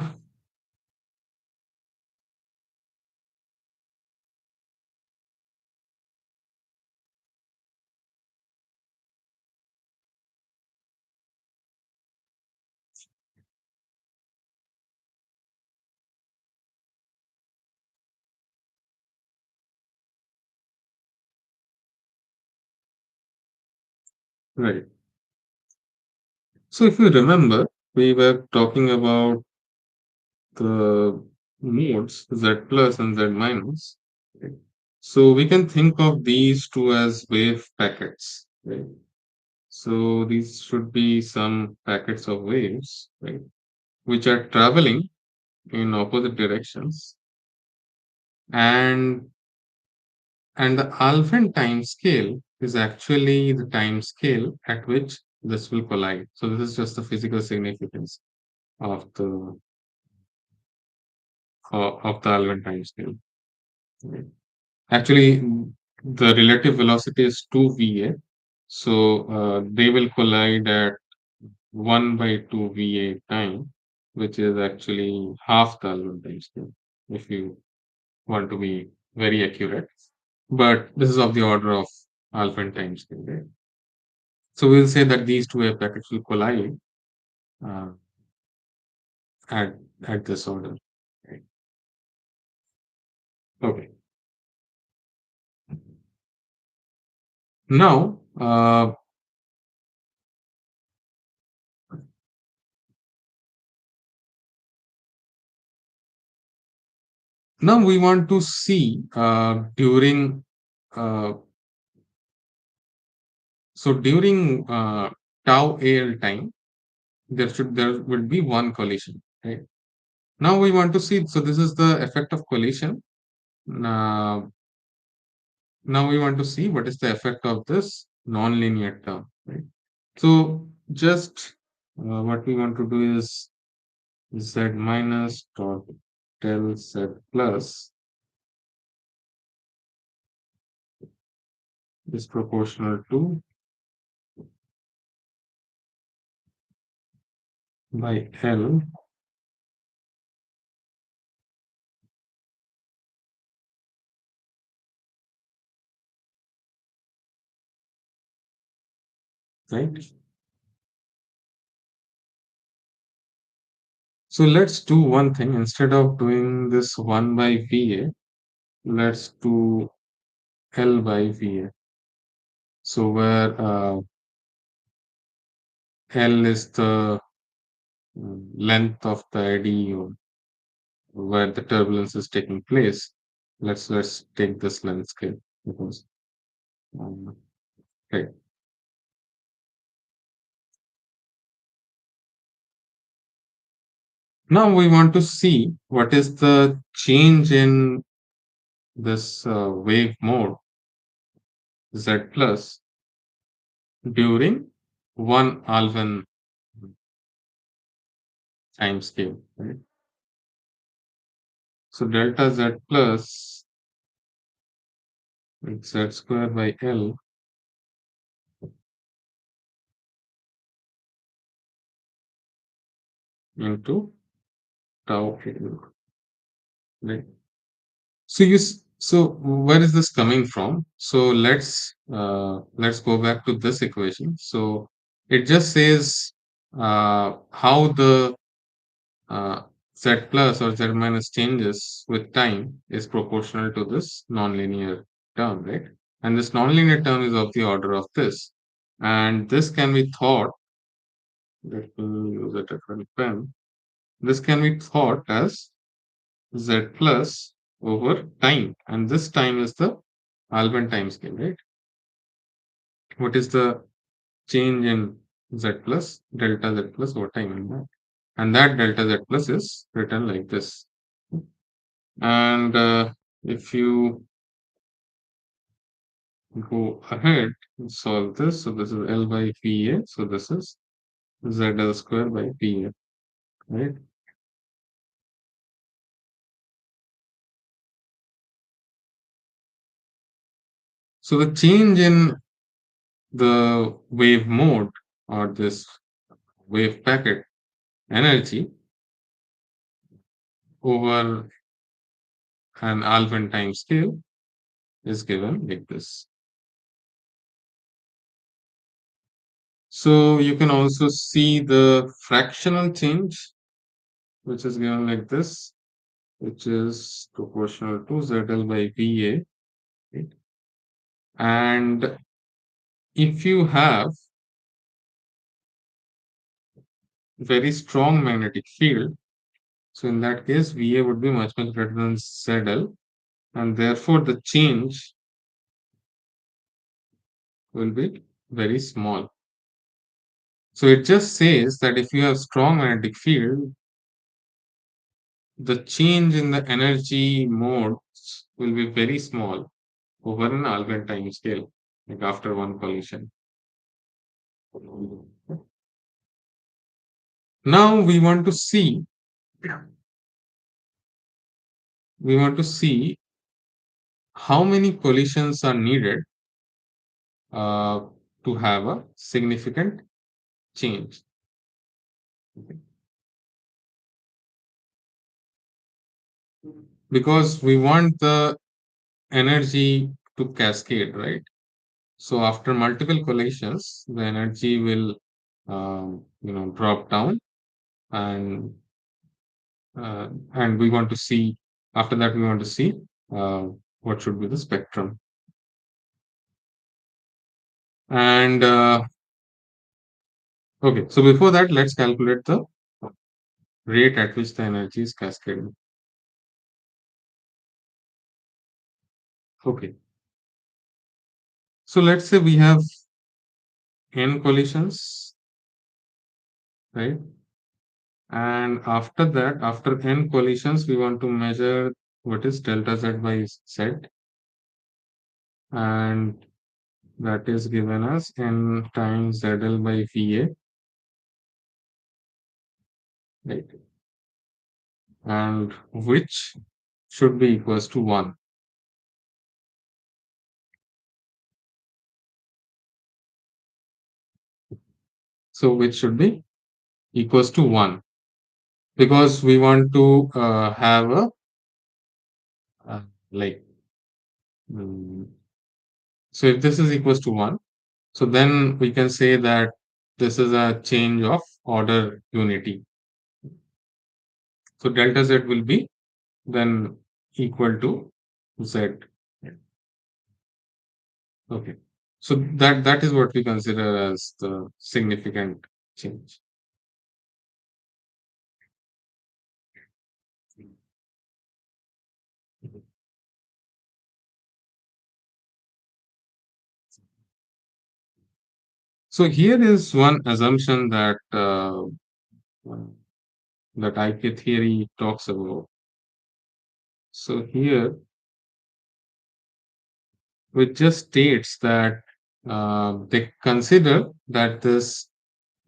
right. So if you remember, we were talking about the modes Z plus and Z minus. Right? So we can think of these two as wave packets. Right? So these should be some packets of waves, right, which are traveling in opposite directions, and and the Alfvén time scale is actually the time scale at which this will collide. So this is just the physical significance of the Alfvén time scale. Right? Actually, the relative velocity is 2 VA, so they will collide at 1 by 2 VA time, which is actually half the Alfvén time scale, if you want to be very accurate. But this is of the order of Alfvén time scale, right? So we'll say that these two wave packets will collide uh, at this order. Right? Okay. Now, now we want to see during uh, during tau AL time, there will be one collision, right? Now we want to see, so this is the effect of collision. Uh, Now we want to see what is the effect of this nonlinear term, right? So just what we want to do is Z minus dot del Z plus is proportional to by L, right? So let's do one thing. Instead of doing this 1 by VA, let's do L by VA. So where L is the length of the eddy or where the turbulence is taking place. Let's take this length scale because right. Now we want to see what is the change in this wave mode Z plus during one Alfvén time scale. Right? So delta Z plus it's Z square by L into tau L. Right? So where is this coming from? So let's go back to this equation. So it just says how the uh, z plus or z minus changes with time is proportional to this nonlinear term, right? And this nonlinear term is of the order of this, and this can be thought. Let me use a different pen. This can be thought as z plus over time, and this time is the Alfvén time scale, right? What is the change in z plus delta z plus over time in that? And that delta z plus is written like this. And if you go ahead and solve this, so this is L by PA, so this is ZL square by PA, right? So the change in the wave mode or this wave packet energy over an Alfvén time scale is given like this. So you can also see the fractional change, which is given like this, which is proportional to ZL by PA. Right? And if you have very strong magnetic field, so in that case, VA would be much greater than ZL, and therefore the change will be very small. So it just says that if you have strong magnetic field, the change in the energy modes will be very small over an Alfvén time scale, like after one collision. Now we want to see how many collisions are needed uh, to have a significant change. Because we want the energy to cascade, right? So after multiple collisions, the energy will, drop down, and we want to see after that we want to see uh, what should be the spectrum. And okay, so before that, let's calculate the rate at which the energy is cascading. Okay, so let's say we have n collisions, right? And after that, after n collisions, we want to measure what is delta z by z, and that is given as n times zl by va, right? and which should be equals to 1. So which should be equals to 1 because we want to have a like mm, so if this is equals to 1, so then we can say that this is a change of order unity. So delta z will be then equal to z. Okay. So that is what we consider as the significant change. So here is one assumption that that IK theory talks about. So here it just states that they consider that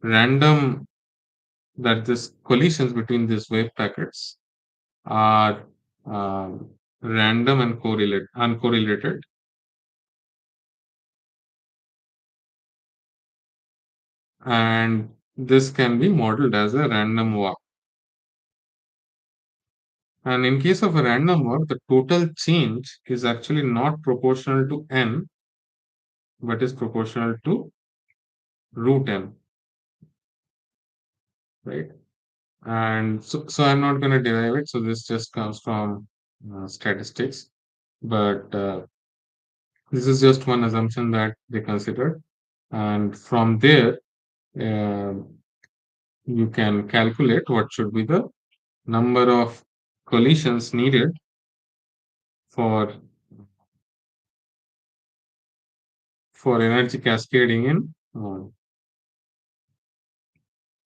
random this collisions between these wave packets are random and uncorrelated, and this can be modeled as a random walk. And in case of a random walk, the total change is actually not proportional to n, but is proportional to root n, right? And so I'm not going to derive it. So this just comes from statistics, but this is just one assumption that they considered. And from there, uh, you can calculate what should be the number of collisions needed for energy cascading in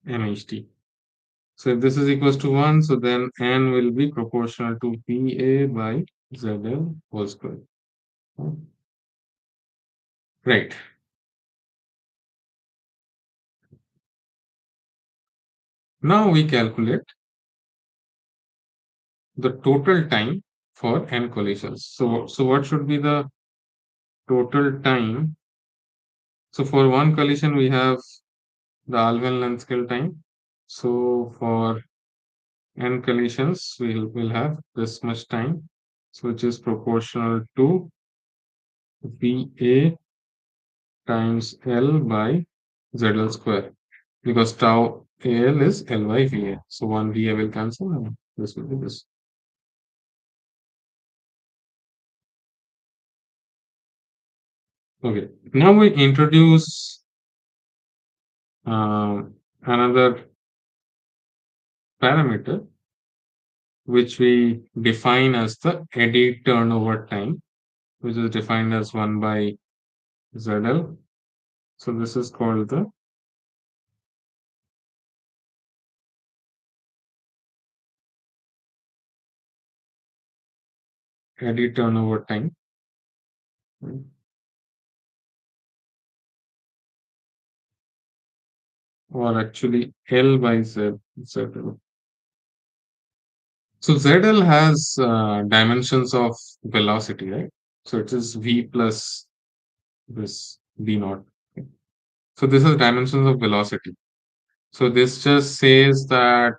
MHD. So if this is equals to 1, so then n will be proportional to PA by ZL whole square. Right. Now we calculate the total time for n collisions. So what should be the total time? So for one collision, we have the Alfvén length scale time. So for n collisions, we'll have this much time, so which is proportional to VA times L by ZL square, because tau AL is L by VA. So one VA will cancel, and this will be this. Okay, now we introduce another parameter which we define as the eddy turnover time, which is defined as 1 by ZL. So this is called the eddy turnover time, right? Or actually L by ZL. So ZL has dimensions of velocity, right? So it is V plus this V naught. Okay. So this is dimensions of velocity. So this just says that,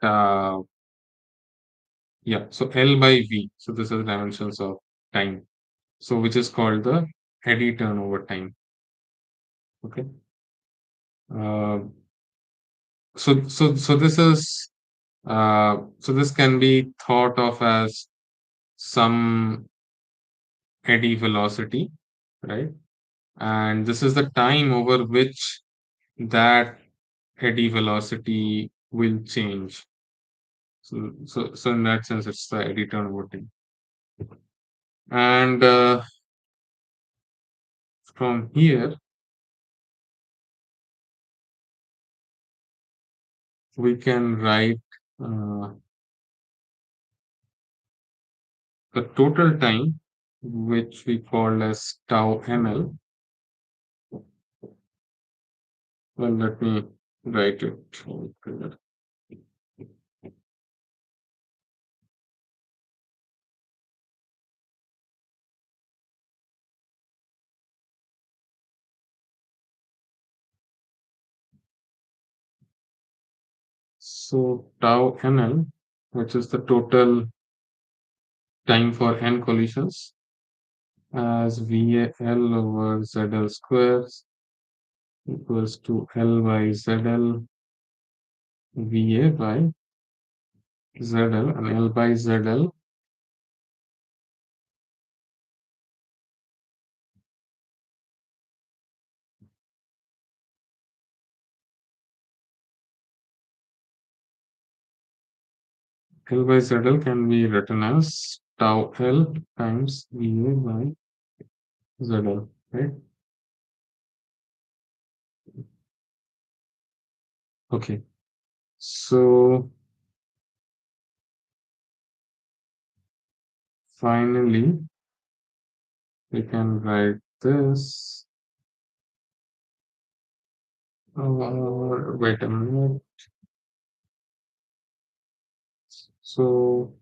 yeah, so L by V. So this is dimensions of time. So which is called the eddy turnover time. Okay. Uh, so this is so this can be thought of as some eddy velocity, right? And this is the time over which that eddy velocity will change. So in that sense, it's the eddy turnover time. And from here, we can write uh, the total time, which we call as tau ml. Well, let me write it. So tau NL, which is the total time for n collisions, as VAL over ZL squares equals to L by ZL VA by ZL, and L by ZL L by ZL can be written as tau L times VA by ZL, right? Okay, so finally we can write this. Wait a minute. So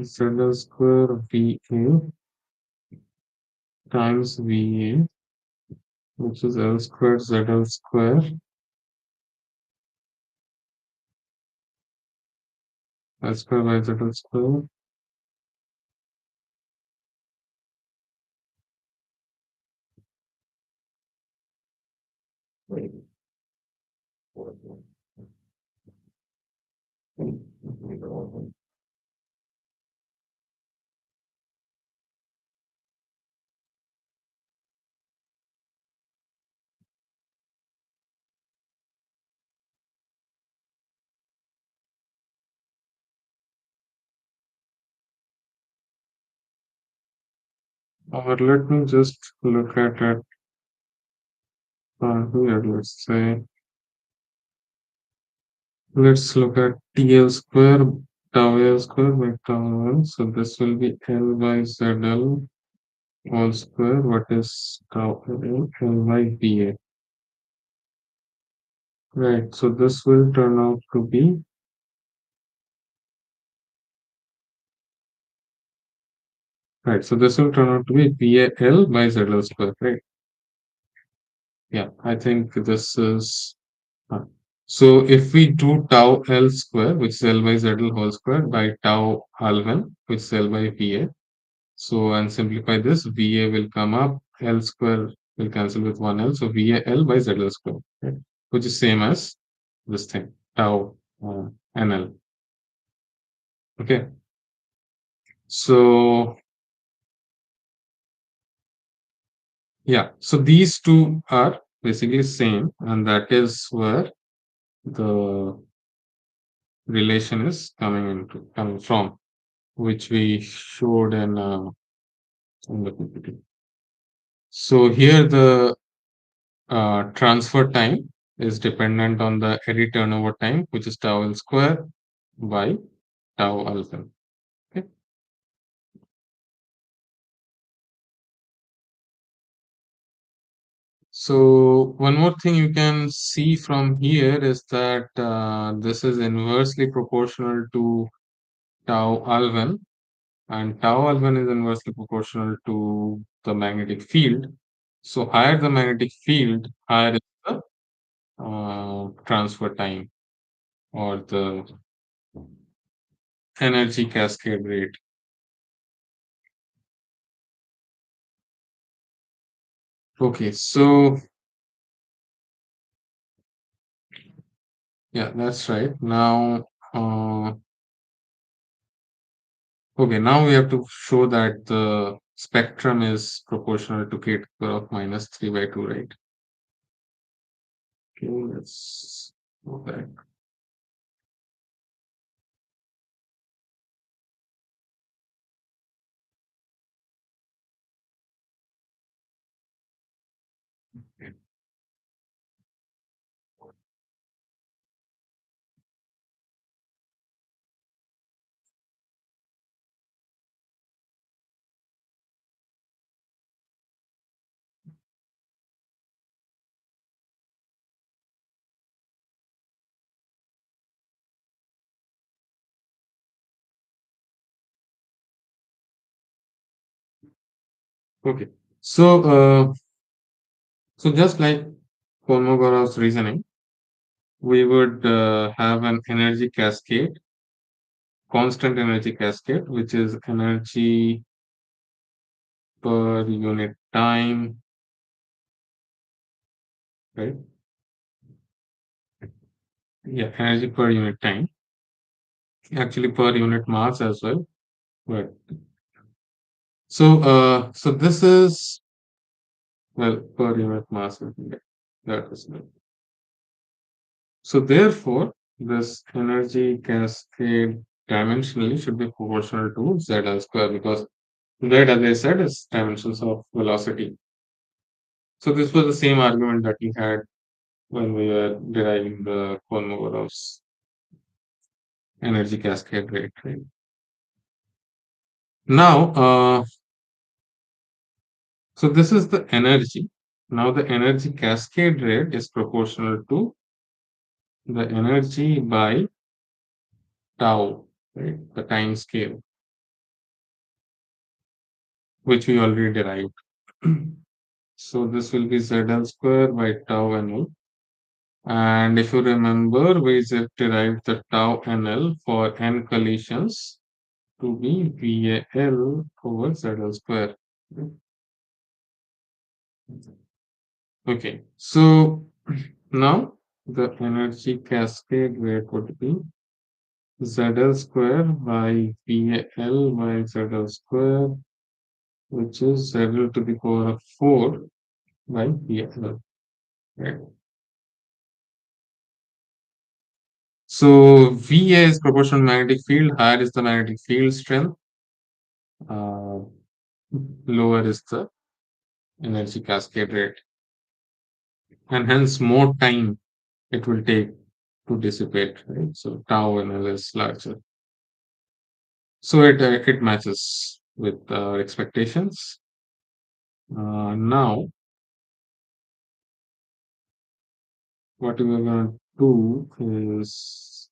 ZL square VA times VA, which is L squared ZL square, L square by ZL square. Or let me just look at it here. Let's look at TL square, tau L square by tau L. So this will be L by ZL whole square. What is tau L? L by VA. Right. So this will turn out to be right. So this will turn out to be VAL by ZL square. Right. Yeah. I think this is. So if we do tau L square, which is L by ZL whole square, by tau Alfvén, which is L by VA. So and simplify this, VA will come up, L square will cancel with 1L. So VAL by ZL square, right? Which is same as this thing, tau NL. Okay. So yeah, so these two are basically same, and that is where the relation is coming from, which we showed in the PPT. So here the transfer time is dependent on the eddy turnover time, which is tau L square by tau alpha. Okay. So one more thing you can see from here is that this is inversely proportional to tau Alfvén, and tau Alfvén is inversely proportional to the magnetic field. So higher the magnetic field, higher is the transfer time or the energy cascade rate. Okay, so yeah, that's right. Now, okay, now we have to show that the spectrum is proportional to k to the power of minus 3 by 2, right? Okay, let's go back. Okay. So just like Kolmogorov's reasoning, we would have an energy cascade, constant energy cascade, which is energy per unit time, right? Yeah, energy per unit time, actually per unit mass as well. Right. So this is, well, per unit mass. Yeah, that is right. So therefore, this energy cascade dimensionally should be proportional to ZL square because Z, as I said, is dimensions of velocity. So this was the same argument that we had when we were deriving the Kolmogorov's energy cascade rate, right? Now, so this is the energy. Now the energy cascade rate is proportional to the energy by tau, right? The time scale, which we already derived. So this will be ZL square by tau NL. And if you remember, we derived the tau NL for n collisions to be VAL over ZL square. Okay, so now the energy cascade rate would be ZL square by VAL by ZL square, which is ZL to the power of 4 by VAL. Right? So VA is proportional magnetic field, higher is the magnetic field strength, uh, lower is the energy cascade rate, and hence more time it will take to dissipate, right? So tau NL is larger. So it matches with our expectations. Now, what we are going to do is,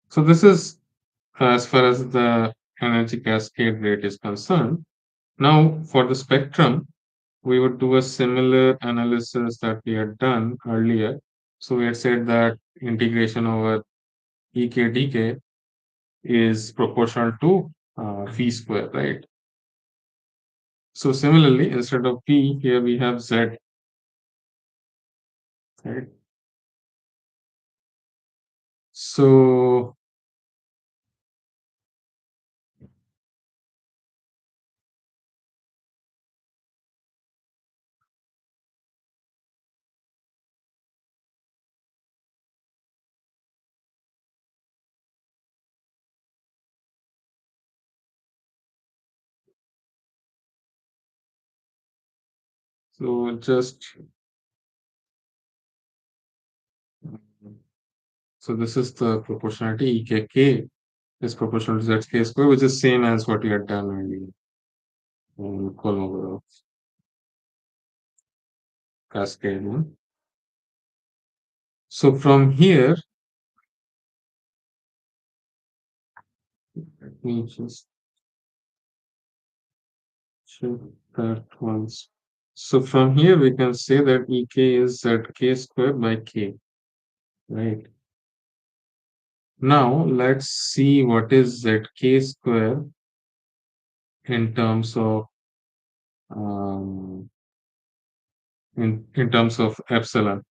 so this is as far as the energy cascade rate is concerned. Now, for the spectrum, we would do a similar analysis that we had done earlier. So we had said that integration over EK dk is proportional to V square, right? So similarly, instead of P, here we have Z, right? So just so this is the proportionality EKK is proportional to ZK square, which is same as what we had done earlier in Kolmogorov cascade. So from here, let me just check that once. So from here, we can say that EK is ZK square by K, right? Now let's see what is ZK square in terms of um, in terms of epsilon,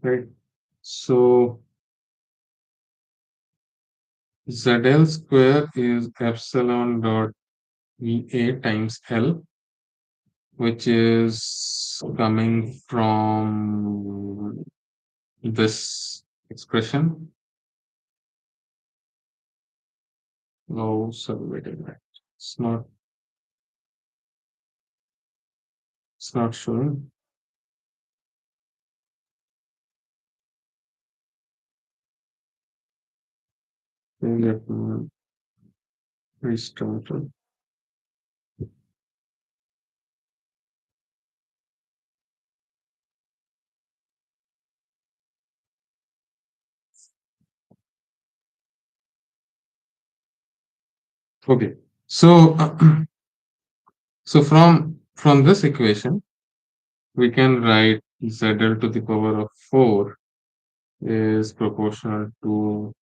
right? So ZL square is epsilon dot VA times L, which is coming from this expression. Oh, sorry, wait a minute. It's not, it's not showing. Let me restart it. Okay. So, so from this equation, we can write ZL to the power of 4 is proportional to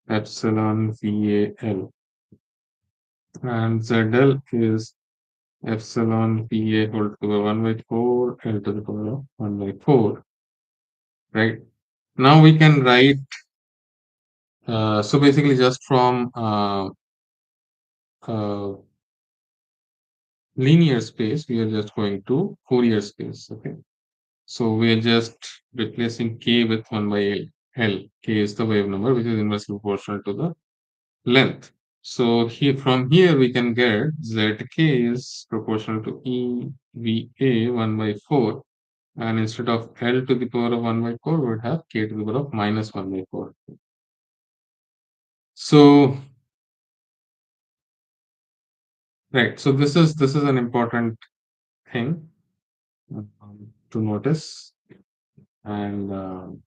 epsilon VAL, and ZL is epsilon VA whole to the power 1 by 4 L to the power of 1 by 4, right? Now we can write, so basically just from uh, linear space, we are just going to Fourier space, okay? So we are just replacing k with 1 by L. K is the wave number, which is inversely proportional to the length. So here from here we can get Zk is proportional to EVA 1 by 4, and instead of L to the power of 1 by 4, we would have k to the power of minus 1 by 4. So right, so this is an important thing to notice, and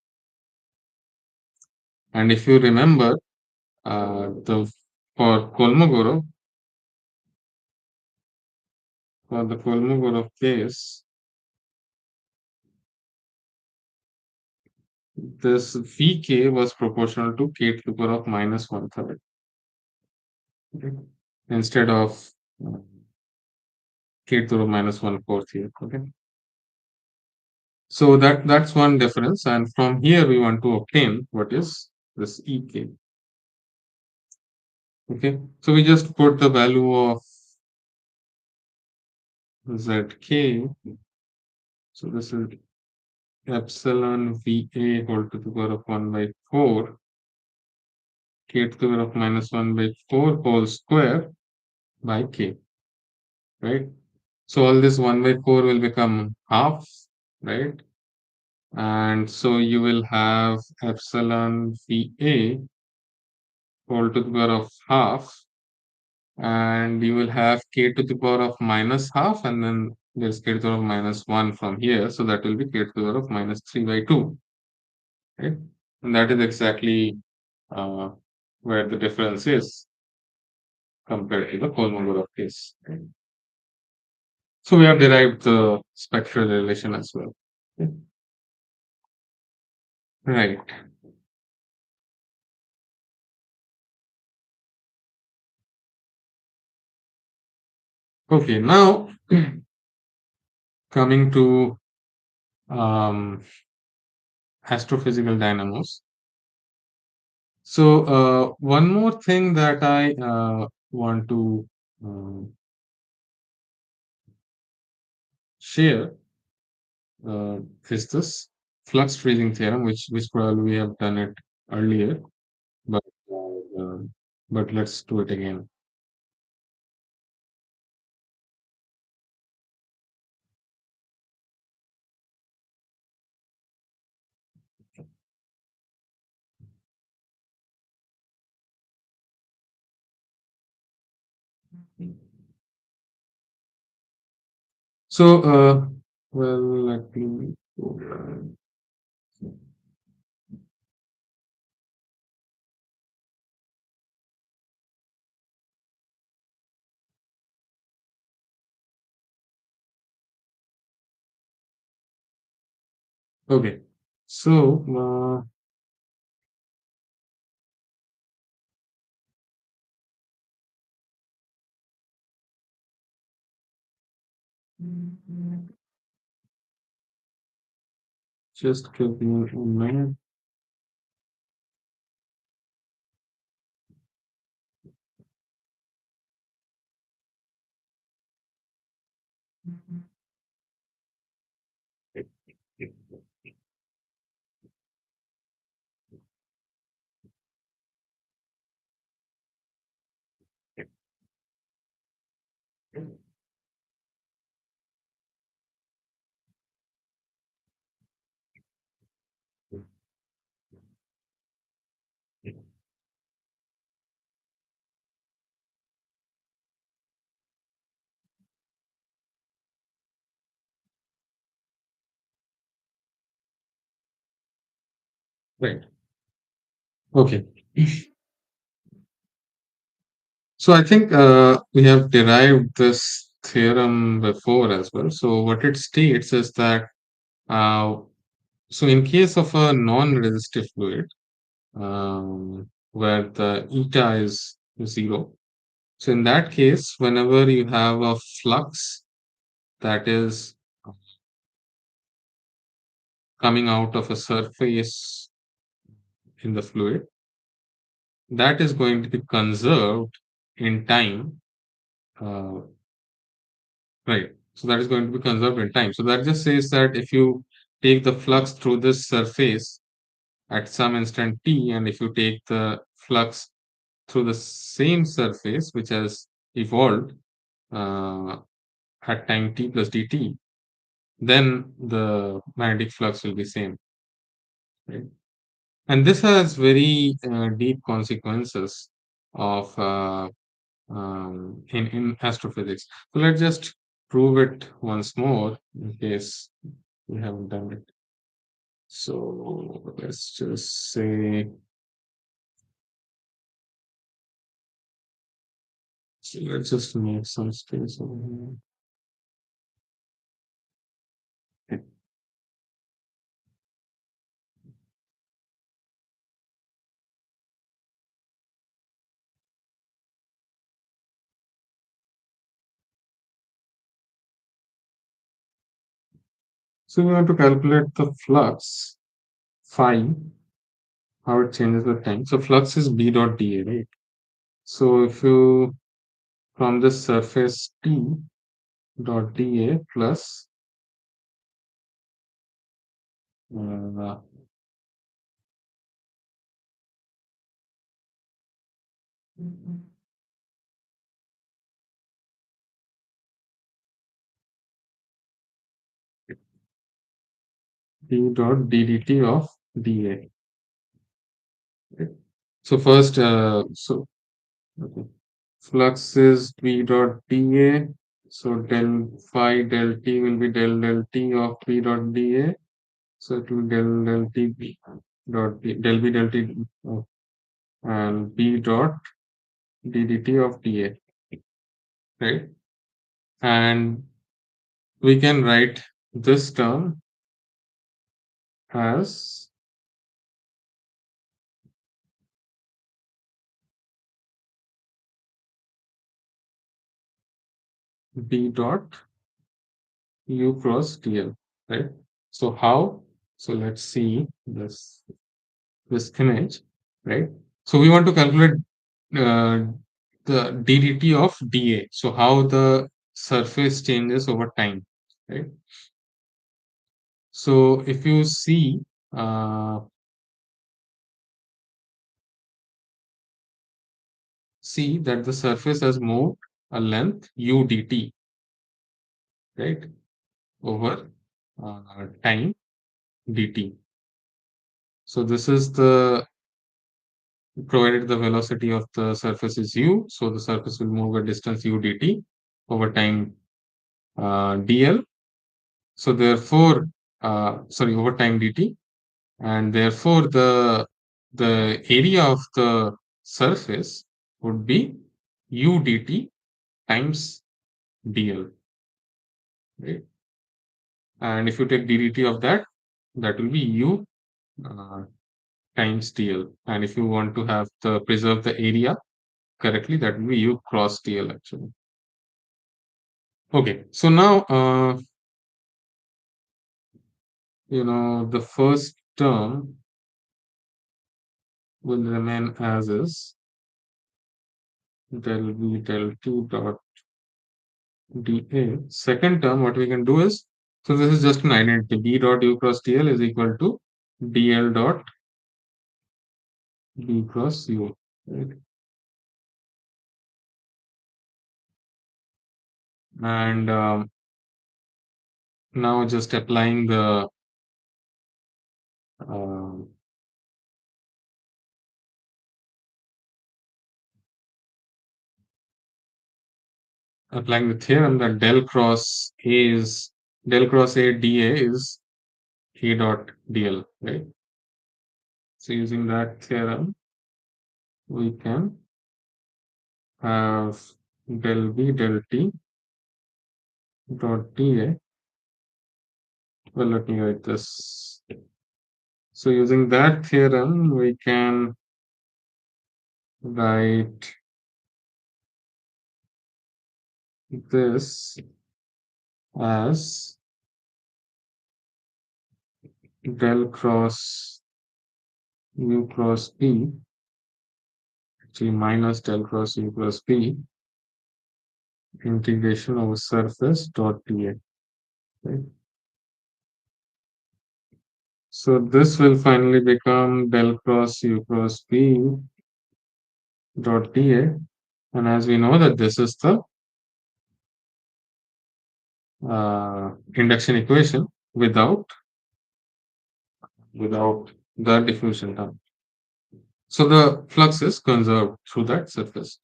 if you remember, the for Kolmogorov, for the Kolmogorov case, this Vk was proportional to k to the power of minus one third, okay, instead of uh, k to the power of minus one fourth here. Okay, so that's one difference, and from here we want to obtain what is this Ek. Okay, so we just put the value of Zk. So this is epsilon Va whole to the power of 1 by 4 k to the power of minus 1 by 4 whole square by k, right? So all this 1 by 4 will become half, right? And so you will have epsilon Va whole to the power of half, and you will have k to the power of minus half, and then there's k to the power of minus 1 from here. So that will be k to the power of minus 3 by 2, right? And that is exactly uh, where the difference is compared to the Kolmogorov case. Right? So we have derived the spectral relation as well. Okay. Right. Okay. Now coming to um, astrophysical dynamos. So one more thing that I want to um, share uh, is this flux freezing theorem, which probably we have done it earlier, but uh, uh, but let's do it again. So well, let me go. Okay. So just give me a minute. Right. Okay. So I think we have derived this theorem before as well. So what it states is that uh, so in case of a non-resistive fluid where the eta is zero, so in that case, whenever you have a flux that is coming out of a surface in the fluid, that is going to be conserved in time, uh, right? So that is going to be conserved in time. So that just says that if you take the flux through this surface at some instant t, and if you take the flux through the same surface which has evolved uh, at time t plus dt, then the magnetic flux will be same, right? And this has very deep consequences of in astrophysics. So let's just prove it once more in case we haven't done it. So let's just say, so let's just make some space over here. Okay. So we want to calculate the flux phi, how it changes with time. So flux is B dot dA, right? So if you from this surface T dot dA plus uh, d dot ddt of dA. Right? So first, okay. Flux is B dot dA. So del phi del t will be del t of B dot dA. So it will del t b dot b, del b del t and B dot ddt of dA, right? And we can write this term as B dot u cross dl, right? So how? So let's see this image, right? So we want to calculate uh, the ddt of dA. So how the surface changes over time, right? So if you uh, see that the surface has moved a length u dt, right, over time dt. So this is the provided the velocity of the surface is u, so the surface will move a distance u dt over time dl. So therefore, sorry, over time dt, and therefore the area of the surface would be u dt times dl, right? And if you take ddt of that, that will be u uh, times dl. And if you want to have the preserve the area correctly, that will be u cross dl actually. Okay, so now the first term will remain as is del v del t dot dA. Second term, what we can do is, so this is just an identity. B dot u cross dl is equal to dl dot b cross u. Right? And now just uh, applying the theorem that del cross a dA is a dot dl, right? So using that theorem, we can have del B del T dot dA. Well, let me write this. So using that theorem, we can write this as del cross U cross P, actually minus del cross U cross P integration over surface dot dA. Right? So this will finally become del cross U cross P dot dA. And as we know that this is the induction equation without the diffusion term. So the flux is conserved through that surface.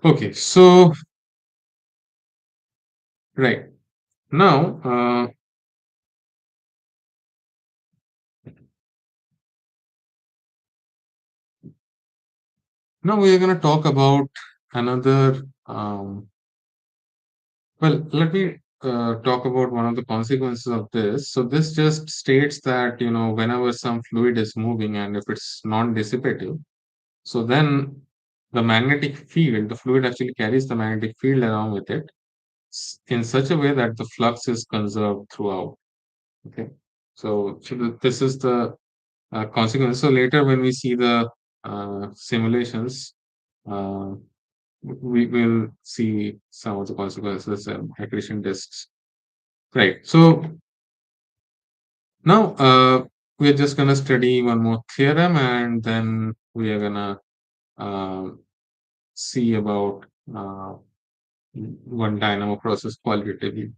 Okay, so right now, now we are going to talk about another. Well, let me talk about one of the consequences of this. So this just states that whenever some fluid is moving and if it's non-dissipative, so then the magnetic field, the fluid actually carries the magnetic field along with it in such a way that the flux is conserved throughout. Okay, so this is the consequence. So later when we see the simulations, uh, we will see some of the consequences and accretion disks. Right. So now we're just gonna study one more theorem, and then we are gonna uh, see about one dynamo process qualitatively.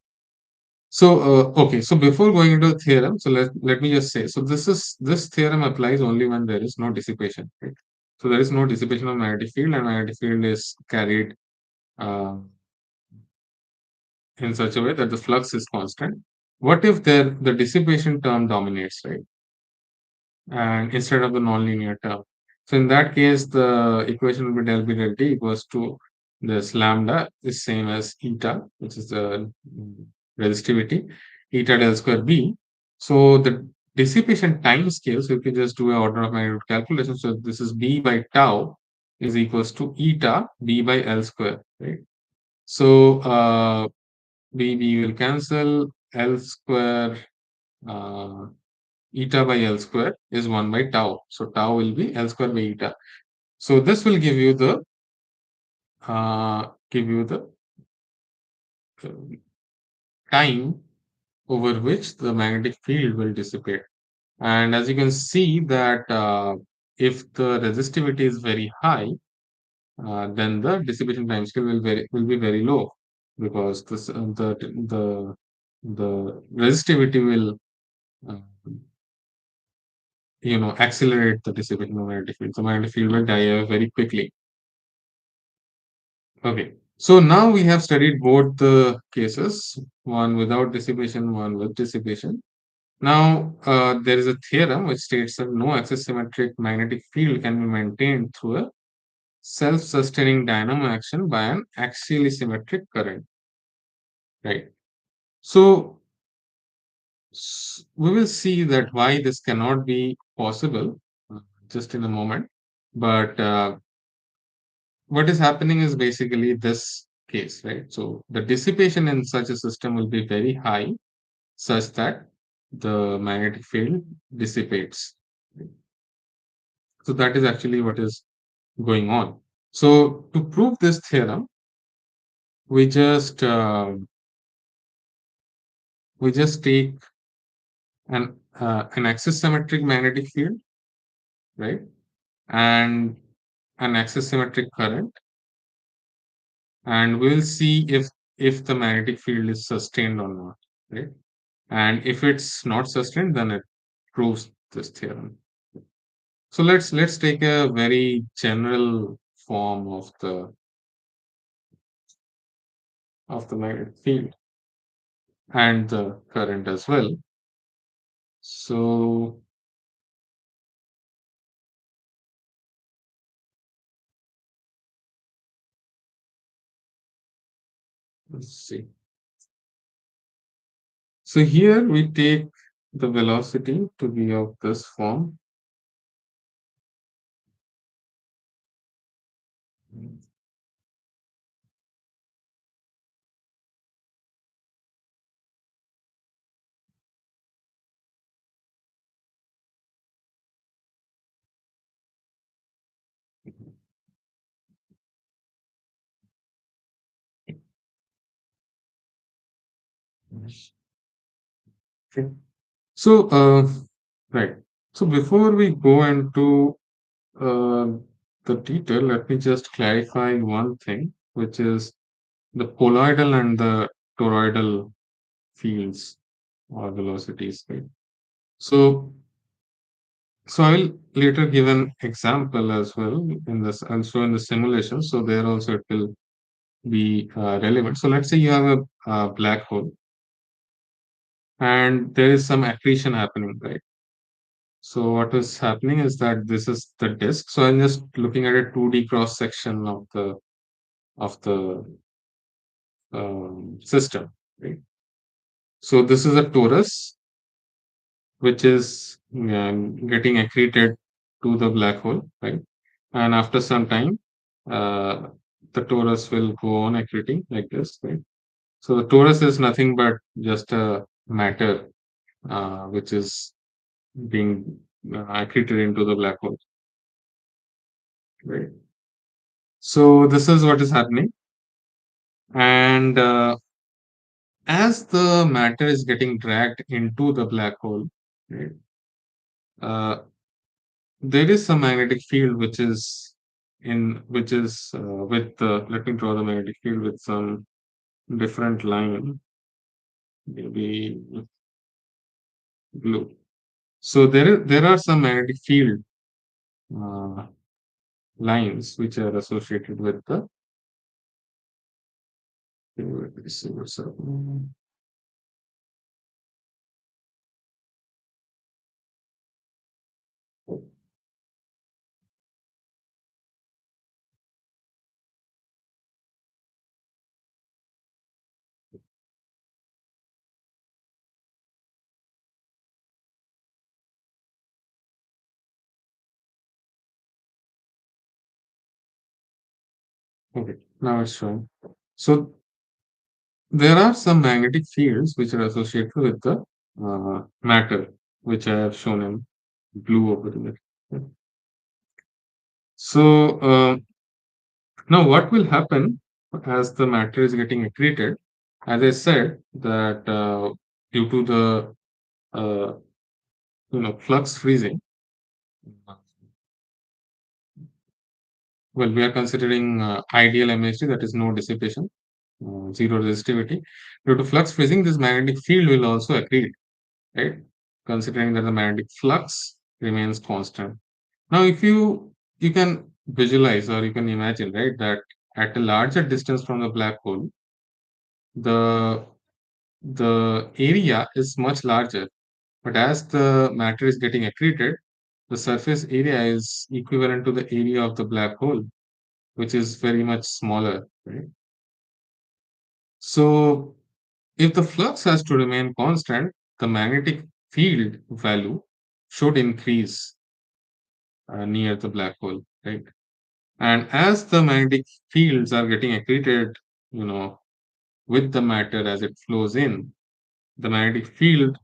So, okay, so before going into the theorem, so let me just say, so this theorem applies only when there is no dissipation, right? So there is no dissipation of magnetic field, and magnetic field is carried uh, in such a way that the flux is constant. What if the dissipation term dominates, right? And instead of the nonlinear term. So in that case, the equation will be del B del T equals to this lambda is same as eta, which is the resistivity, eta del square B. So the dissipation time scale, so if you just do an order of magnitude calculation, so this is B by tau is equals to eta B by L square, right? So B will cancel, L square uh, eta by L square is 1 by tau. So tau will be L square by eta. So this will give you the uh, time over which the magnetic field will dissipate. And as you can see that if the resistivity is very high, then the dissipation time scale will be very low because the resistivity will uh, accelerate the dissipation of magnetic field. So magnetic field will die away very quickly. Okay. So now we have studied both the cases, one without dissipation, one with dissipation. Now there is a theorem which states that no axisymmetric magnetic field can be maintained through a self-sustaining dynamo action by an axially symmetric current. Right. So we will see that why this cannot be possible just in a moment. But what is happening is basically this case, right? So the dissipation in such a system will be very high, such that the magnetic field dissipates. So that is actually what is going on. So to prove this theorem, we just uh, we just take an axis symmetric magnetic field, right, and an axis symmetric current, and we will see if the magnetic field is sustained or not, right? And if it's not sustained, then it proves this theorem. So let's take a very general form of the magnetic field and the current as well. So Let's see. So here we take the velocity to be of this form. Okay. So, right. So before we go into uh, the detail, let me just clarify one thing, which is the poloidal and the toroidal fields or velocities, right? So, so I will later give an example as well in this, and show in the simulation. So there also it will be relevant. So let's say you have a black hole and there is some accretion happening, right? So what is happening is that this is the disk. So I'm just looking at a 2D cross section of the system, right? So this is a torus which is getting accreted to the black hole, right? And after some time, uh, the torus will go on accreting like this, right? So the torus is nothing but just a matter which is being accreted into the black hole, right? So this is what is happening, and as the matter is getting dragged into the black hole, right, uh, there is some magnetic field which is with the, let me draw the magnetic field with some different line, maybe blue. So there are some magnetic field uh, lines which are associated with the. Let me see what's happening. Okay, now it's showing. So there are some magnetic fields which are associated with the matter, which I have shown in blue over there. Okay. So now what will happen as the matter is getting accreted? As I said, that due to the uh, flux freezing, well, we are considering ideal MHD, that is no dissipation, zero resistivity. Due to flux freezing, this magnetic field will also accrete, right? Considering that the magnetic flux remains constant. Now, if you can visualize or you can imagine, right, that at a larger distance from the black hole, the the area is much larger, but as the matter is getting accreted, the surface area is equivalent to the area of the black hole, which is very much smaller, right? So, if the flux has to remain constant, the magnetic field value should increase near the black hole, right? And as the magnetic fields are getting accreted, you know, with the matter as it flows in, the magnetic field,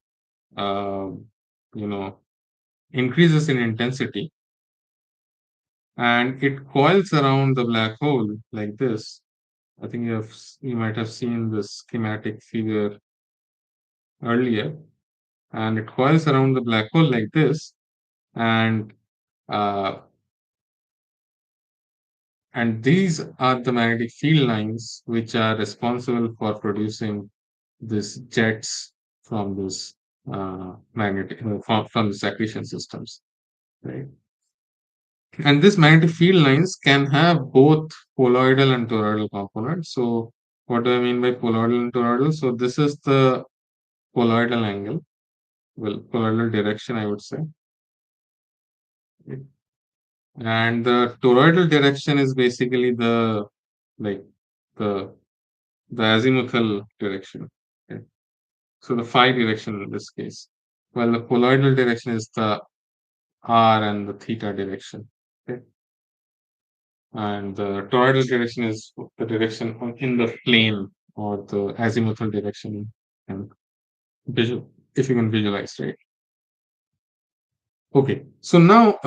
uh, you know, increases in intensity and it coils around the black hole like this. I think you might have seen this schematic figure earlier, and it coils around the black hole like this, and uh, and these are the magnetic field lines which are responsible for producing these jets from this from this accretion systems, right? And these magnetic field lines can have both poloidal and toroidal components. So what do I mean by poloidal and toroidal? So this is the poloidal angle, well, poloidal direction, I would say. Right? And the toroidal direction is basically the like the the azimuthal direction. Okay. So the phi direction in this case, while the poloidal direction is the r and the theta direction. Okay. And the toroidal direction is the direction in the plane or the azimuthal direction, and if you can visualize, right? Okay, so now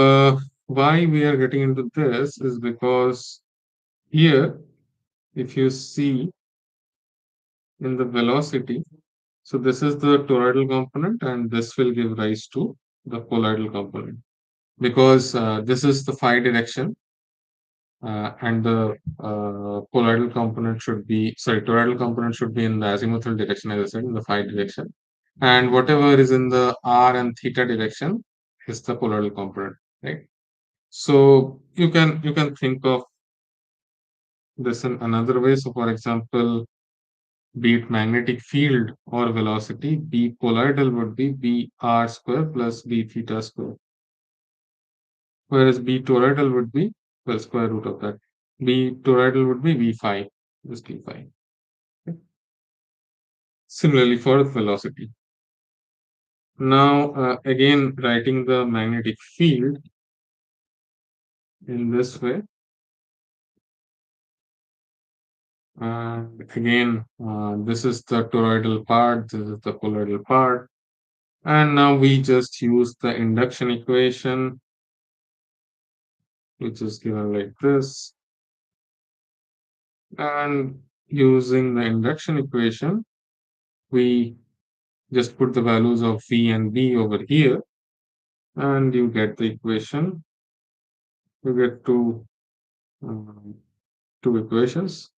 why we are getting into this is because here, if you see in the velocity, so this is the toroidal component, and this will give rise to the poloidal component because this is the phi direction, and the poloidal component should be, sorry, toroidal component should be in the azimuthal direction, as I said, in the phi direction, and whatever is in the r and theta direction is the poloidal component, right? So you can think of this in another way. So, for example, be it magnetic field or velocity, B poloidal would be B r square plus B theta square, whereas B toroidal would be, well, square root of that. B toroidal would be V phi, just D phi. Okay. Similarly for velocity. Now, again, writing the magnetic field in this way. And again, this is the toroidal part, this is the poloidal part. And now we just use the induction equation, which is given like this. And using the induction equation, we just put the values of V and B over here, and you get the equation. You get um, two equations.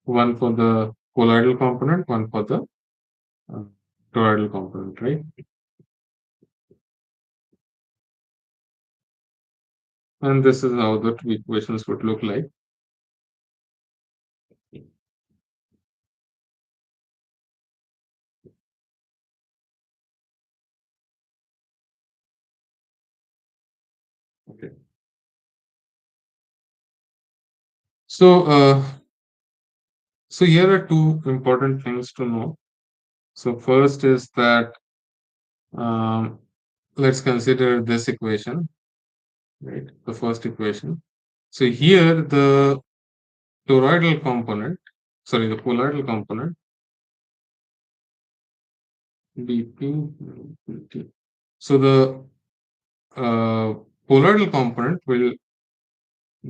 One for the poloidal component, one for the uh, toroidal component, right? And this is how the two equations would look like. Okay. So, so here are two important things to know. So first is that um, let's consider this equation, right? The first equation. So here the toroidal component, sorry, the poloidal component, dp. So the poloidal component will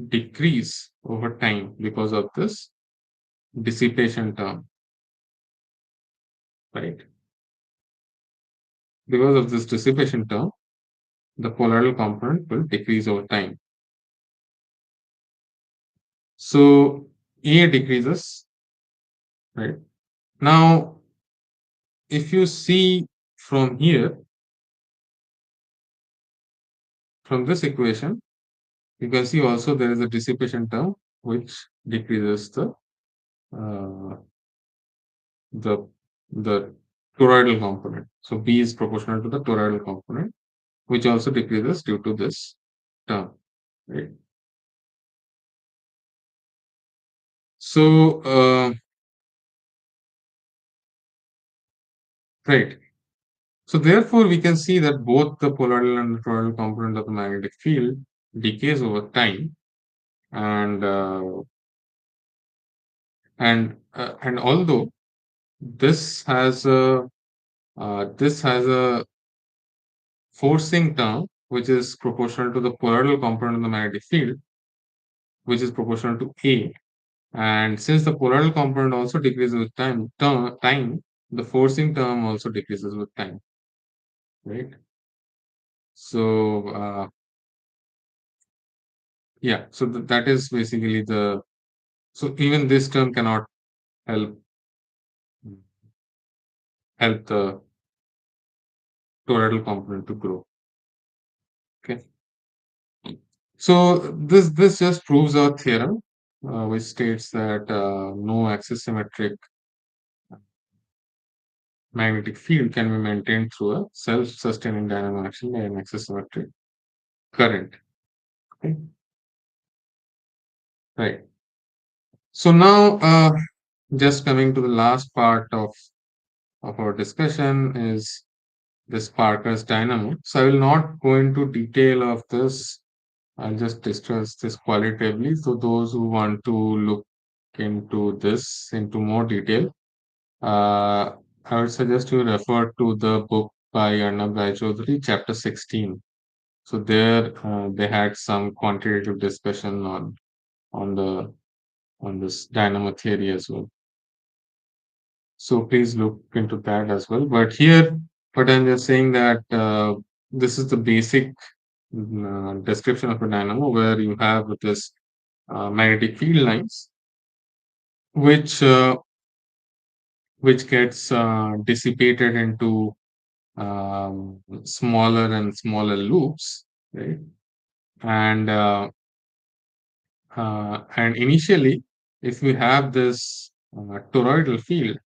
decrease over time because of this dissipation term, right? Because of this dissipation term, the poloidal component will decrease over time. So A decreases, right? Now, if you see from here, from this equation, you can see also there is a dissipation term which decreases uh, the the toroidal component. So B is proportional to the toroidal component, which also decreases due to this term, right? So, right. So therefore, we can see that both the poloidal and the toroidal component of the magnetic field decays over time, and and although this has a forcing term which is proportional to the poloidal component of the magnetic field, which is proportional to A. And since the poloidal component also decreases with time, the forcing term also decreases with time, right? So yeah, so that is basically the, so even this term cannot help help the toroidal component to grow. Okay, so this just proves our theorem, which states that no axisymmetric magnetic field can be maintained through a self-sustaining dynamo action by an axisymmetric current. Okay. Right. So now, just coming to the last part of our discussion is this Parker's dynamo. So I will not go into detail of this. I'll just discuss this qualitatively. So those who want to look into this into more detail, I would suggest you refer to the book by Arnab Rai Chaudhary, chapter 16. So there, they had some quantitative discussion on the on this dynamo theory as well. So please look into that as well. But here, what I'm just saying that this is the basic description of a dynamo, where you have this magnetic field lines, which uh, which gets dissipated into smaller and smaller loops, right? And initially, if we have this toroidal field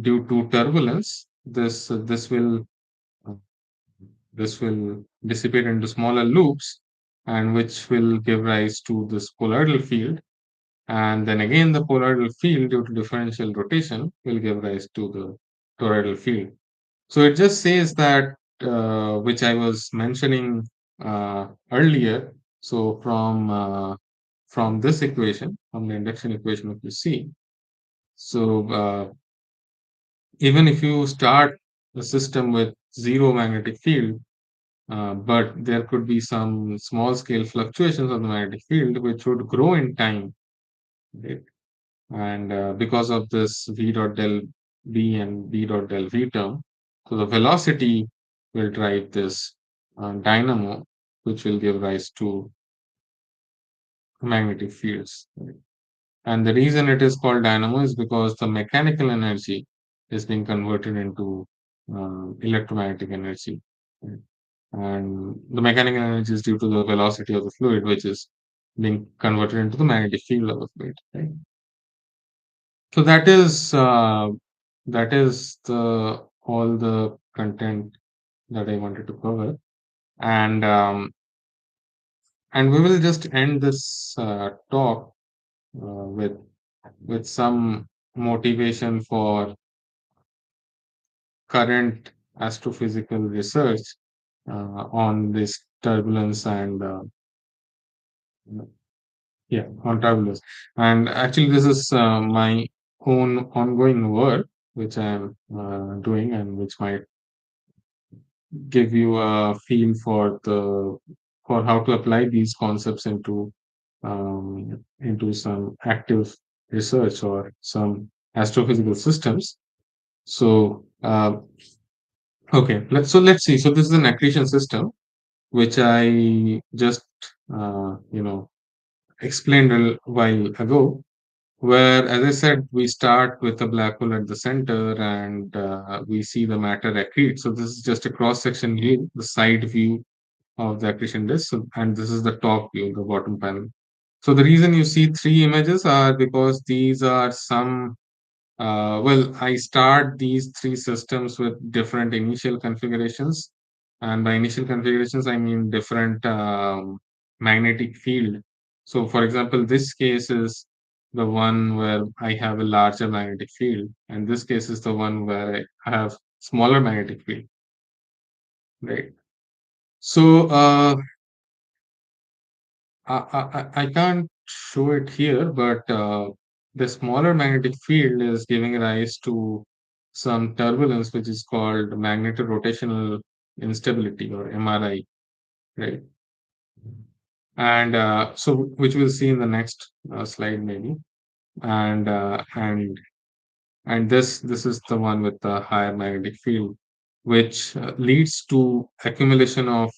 due to turbulence, uh, this will dissipate into smaller loops, and which will give rise to this poloidal field. And then again, the poloidal field due to differential rotation will give rise to the toroidal field. So it just says that, which I was mentioning earlier. So from this equation, from the induction equation, if you see, so even if you start the system with zero magnetic field, but there could be some small scale fluctuations of the magnetic field which would grow in time, right? And because of this v dot del b and v dot del v term, so the velocity will drive this dynamo, which will give rise to magnetic fields. Right? And the reason it is called dynamo is because the mechanical energy is being converted into electromagnetic energy. Right? And the mechanical energy is due to the velocity of the fluid, which is being converted into the magnetic field of the fluid. Right? So that is the all the content that I wanted to cover, and we will just end this talk with some motivation for current astrophysical research on this turbulence and yeah, on turbulence. And actually, this is my own ongoing work which I'm doing, and which might give you a feel for the for how to apply these concepts into some active research or some astrophysical systems. So okay, let's see. So this is an accretion system which I just explained a while ago, where, as I said, we start with a black hole at the center, and we see the matter accrete. So this is just a cross section view, the side view of the accretion disk. So, and this is the top view, the bottom panel. So the reason you see three images are because these are some, well, I start these three systems with different initial configurations. And by initial configurations, I mean different magnetic field. So, for example, this case is the one where I have a larger magnetic field, and this case is the one where I have smaller magnetic field, right? So, I can't show it here, but the smaller magnetic field is giving rise to some turbulence, which is called magnetorotational instability, or MRI, right? And so, which we'll see in the next slide, maybe. And this is the one with the higher magnetic field, which leads to accumulation of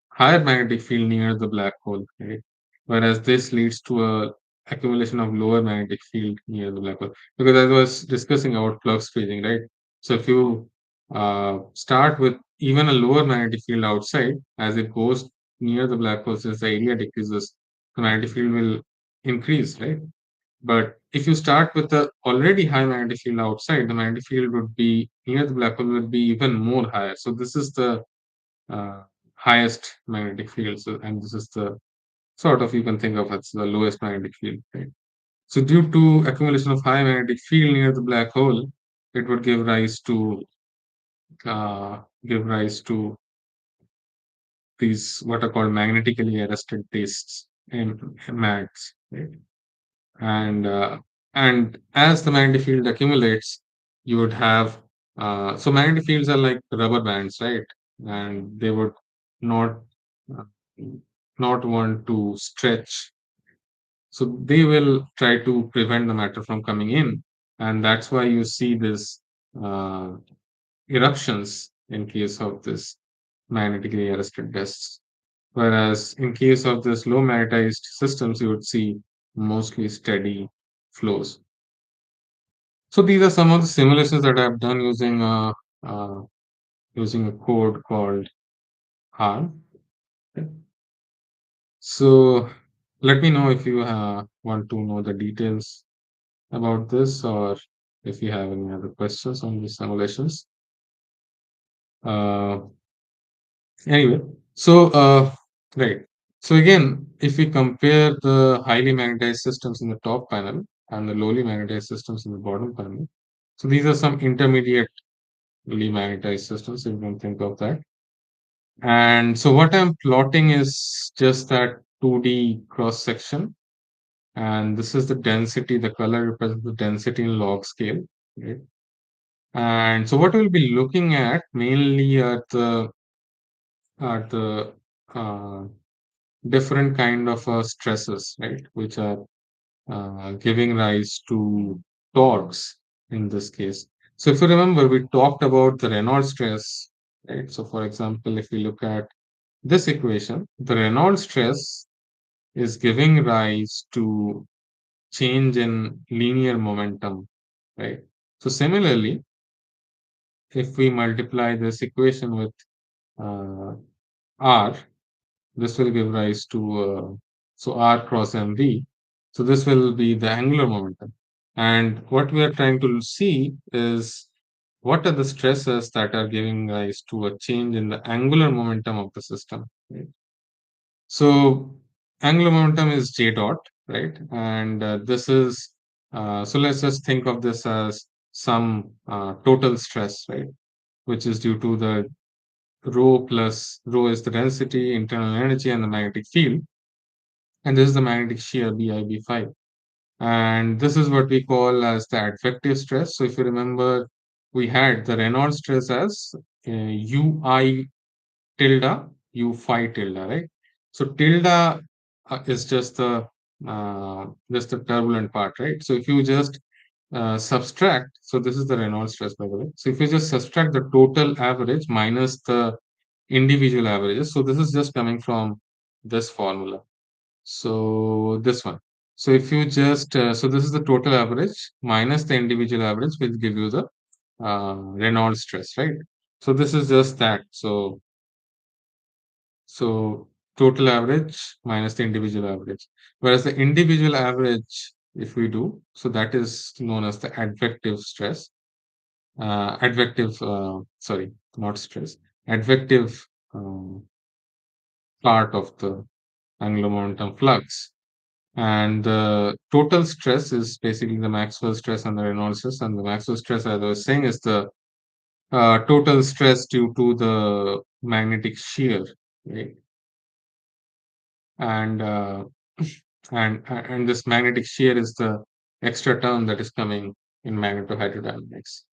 higher magnetic field near the black hole, right? Whereas this leads to a accumulation of lower magnetic field near the black hole. Because I was discussing about flux phasing, right? So if you start with even a lower magnetic field outside, as it goes near the black hole, since the area decreases, the magnetic field will increase, right? But if you start with the already high magnetic field outside, the magnetic field would be near the black hole would be even more higher. So this is the uh, highest magnetic field. So, and this is the sort of you can think of as the lowest magnetic field, right? So due to accumulation of high magnetic field near the black hole, it would give rise to these what are called magnetically arrested disks and mags, right? And as the magnetic field accumulates, you would have so magnetic fields are like rubber bands, right? And they would not uh, not want to stretch, so they will try to prevent the matter from coming in, and that's why you see this uh, eruptions in case of this magnetically arrested disks. Whereas in case of this low magnetized systems, you would see mostly steady flows. So these are some of the simulations that I've done uh, using a code called R. So let me know if you want to know the details about this, or if you have any other questions on these simulations. Uh, Anyway, so right. So again, if we compare the highly magnetized systems in the top panel and the lowly magnetized systems in the bottom panel, so these are some intermediately magnetized systems, if you can think of that. And so what I'm plotting is just that 2D cross section, and this is the density. The color represents the density in log scale, right? And so what we'll be looking at mainly are the uh, different kind of stresses, right, which are giving rise to torques in this case. So if you remember, we talked about the Reynolds stress, right? So for example, if we look at this equation, the Reynolds stress is giving rise to change in linear momentum, right? So similarly, if we multiply this equation with uh, R, this will give rise to so r cross mv. So this will be the angular momentum. And what we are trying to see is what are the stresses that are giving rise to a change in the angular momentum of the system, right? So angular momentum is j dot, right? And this is so let's just think of this as some total stress, right? Which is due to the rho is the density, internal energy, and the magnetic field. And this is the magnetic shear BI/B5. And this is what we call as the advective stress. So if you remember, we had the Reynolds stress as UI tilde, U phi tilde, right? So tilde is just the turbulent part, right? So if you just subtract, so this is the Reynolds stress, by the way. So if you just subtract the total average minus the individual averages, so this is just coming from this formula. So this one. So if you just so this is the total average minus the individual average, will give you the Reynolds stress, right? So this is just that. So total average minus the individual average. Whereas the individual average, if we do, so that is known as the advective stress. Sorry, not stress. Advective part of the angular momentum flux. And the total stress is basically the Maxwell stress and the Reynolds stress. And the Maxwell stress, as I was saying, is the total stress due to the magnetic shear, right? And and this magnetic shear is the extra term that is coming in magnetohydrodynamics.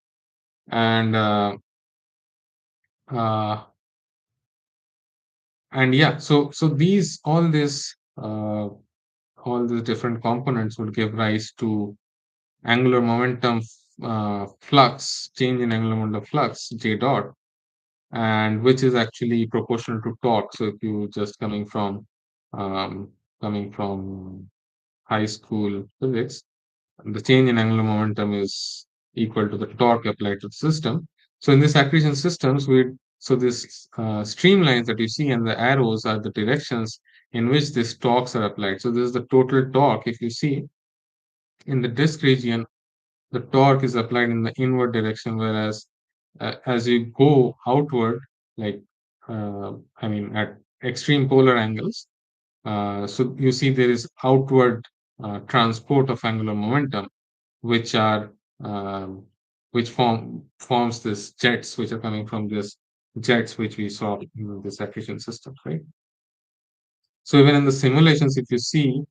And uh, and yeah, so all these different components would give rise to angular momentum flux, change in angular momentum flux, J dot, and which is actually proportional to torque. So if you just um, coming from high school physics, the change in angular momentum is equal to the torque applied to the system. So in this accretion systems, this streamlines that you see and the arrows are the directions in which these torques are applied. So this is the total torque. If you see in the disk region, the torque is applied in the inward direction, whereas as you go outward, like I mean at extreme polar angles, So you see there is outward transport of angular momentum, which are um, which forms this jets which are coming from this jets which we saw in this accretion system, right? So even in the simulations, if you see,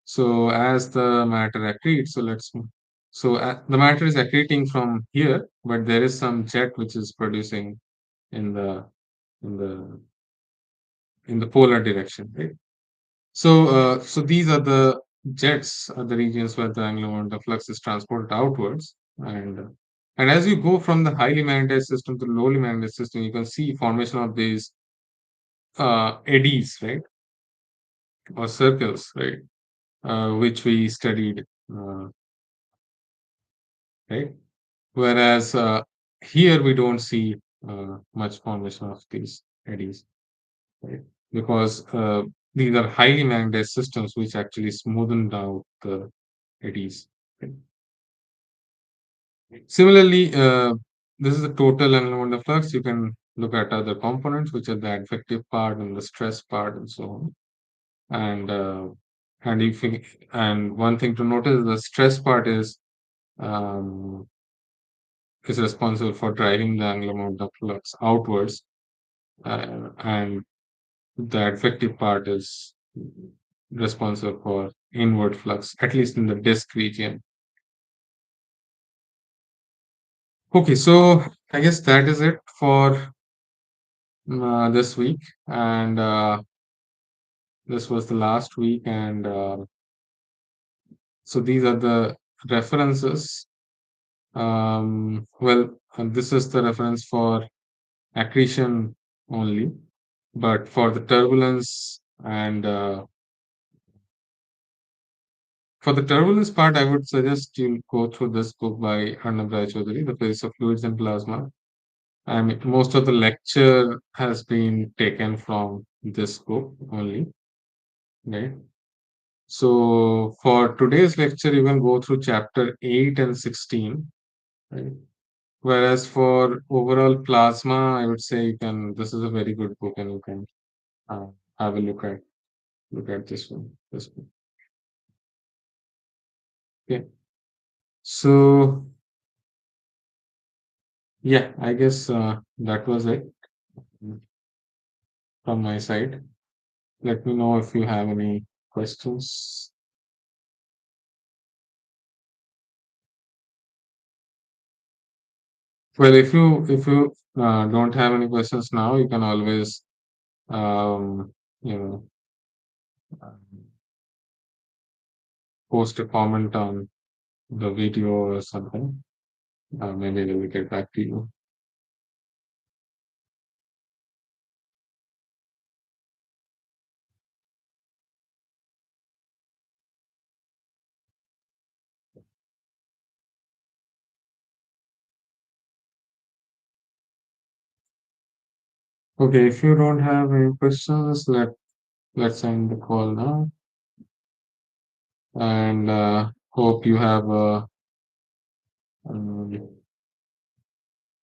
so as the matter accretes, the matter is accreting from here, but there is some jet which is producing in the in the in the polar direction, right? So these are the jets, are the regions where the angular momentum flux is transported outwards, and as you go from the highly magnetized system to the lowly magnetized system, you can see formation of these eddies, right, or circles, right, which we studied, right? Whereas here we don't see much formation of these eddies, right? Because these are highly magnetized systems which actually smoothen out the eddies. Right? Similarly, this is the total angular momentum flux. You can look at other components, which are the advective part and the stress part, and so on. And and if you, and one thing to notice, the stress part um, is responsible for driving the angular momentum flux outwards, and the effective part is responsible for inward flux, at least in the disk region. Okay, so I guess that is it for this week, and this was the last week, and so these are the references. This is the reference for accretion only, but for the turbulence and for the turbulence part, I would suggest you go through this book by Arnab Rai Chaudhary, The Physics of Fluids and Plasma. I mean, most of the lecture has been taken from this book only, right? So for today's lecture, you can go through chapter 8 and 16, right? Whereas for overall plasma, I would say this is a very good book and you can uh, have a look at this one. This one. Okay. So yeah, I guess that was it from my side. Let me know if you have any questions. Well, if you don't have any questions now, you can always you know post a comment on the video or something. Maybe we will get back to you. Okay, if you don't have any questions, let's end the call now. And um,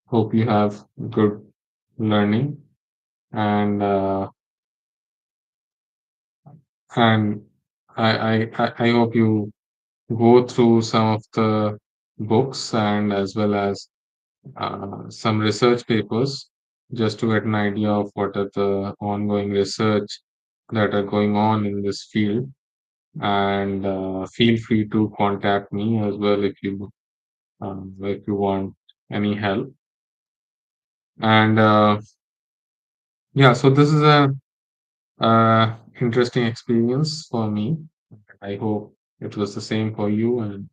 hope you have good learning, and and I hope you go through some of the books and as well as some research papers just to get an idea of what are the ongoing research that are going on in this field. And feel free to contact me as well if you want any help. And yeah, so this is a interesting experience for me. I hope it was the same for you. And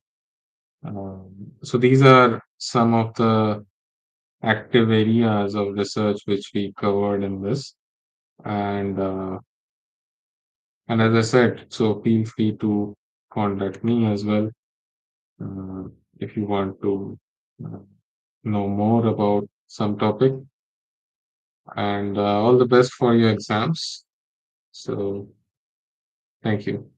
so these are some of the active areas of research which we covered in this. And as I said, so feel free to contact me as well uh, if you want to uh, know more about some topic. And all the best for your exams. So thank you.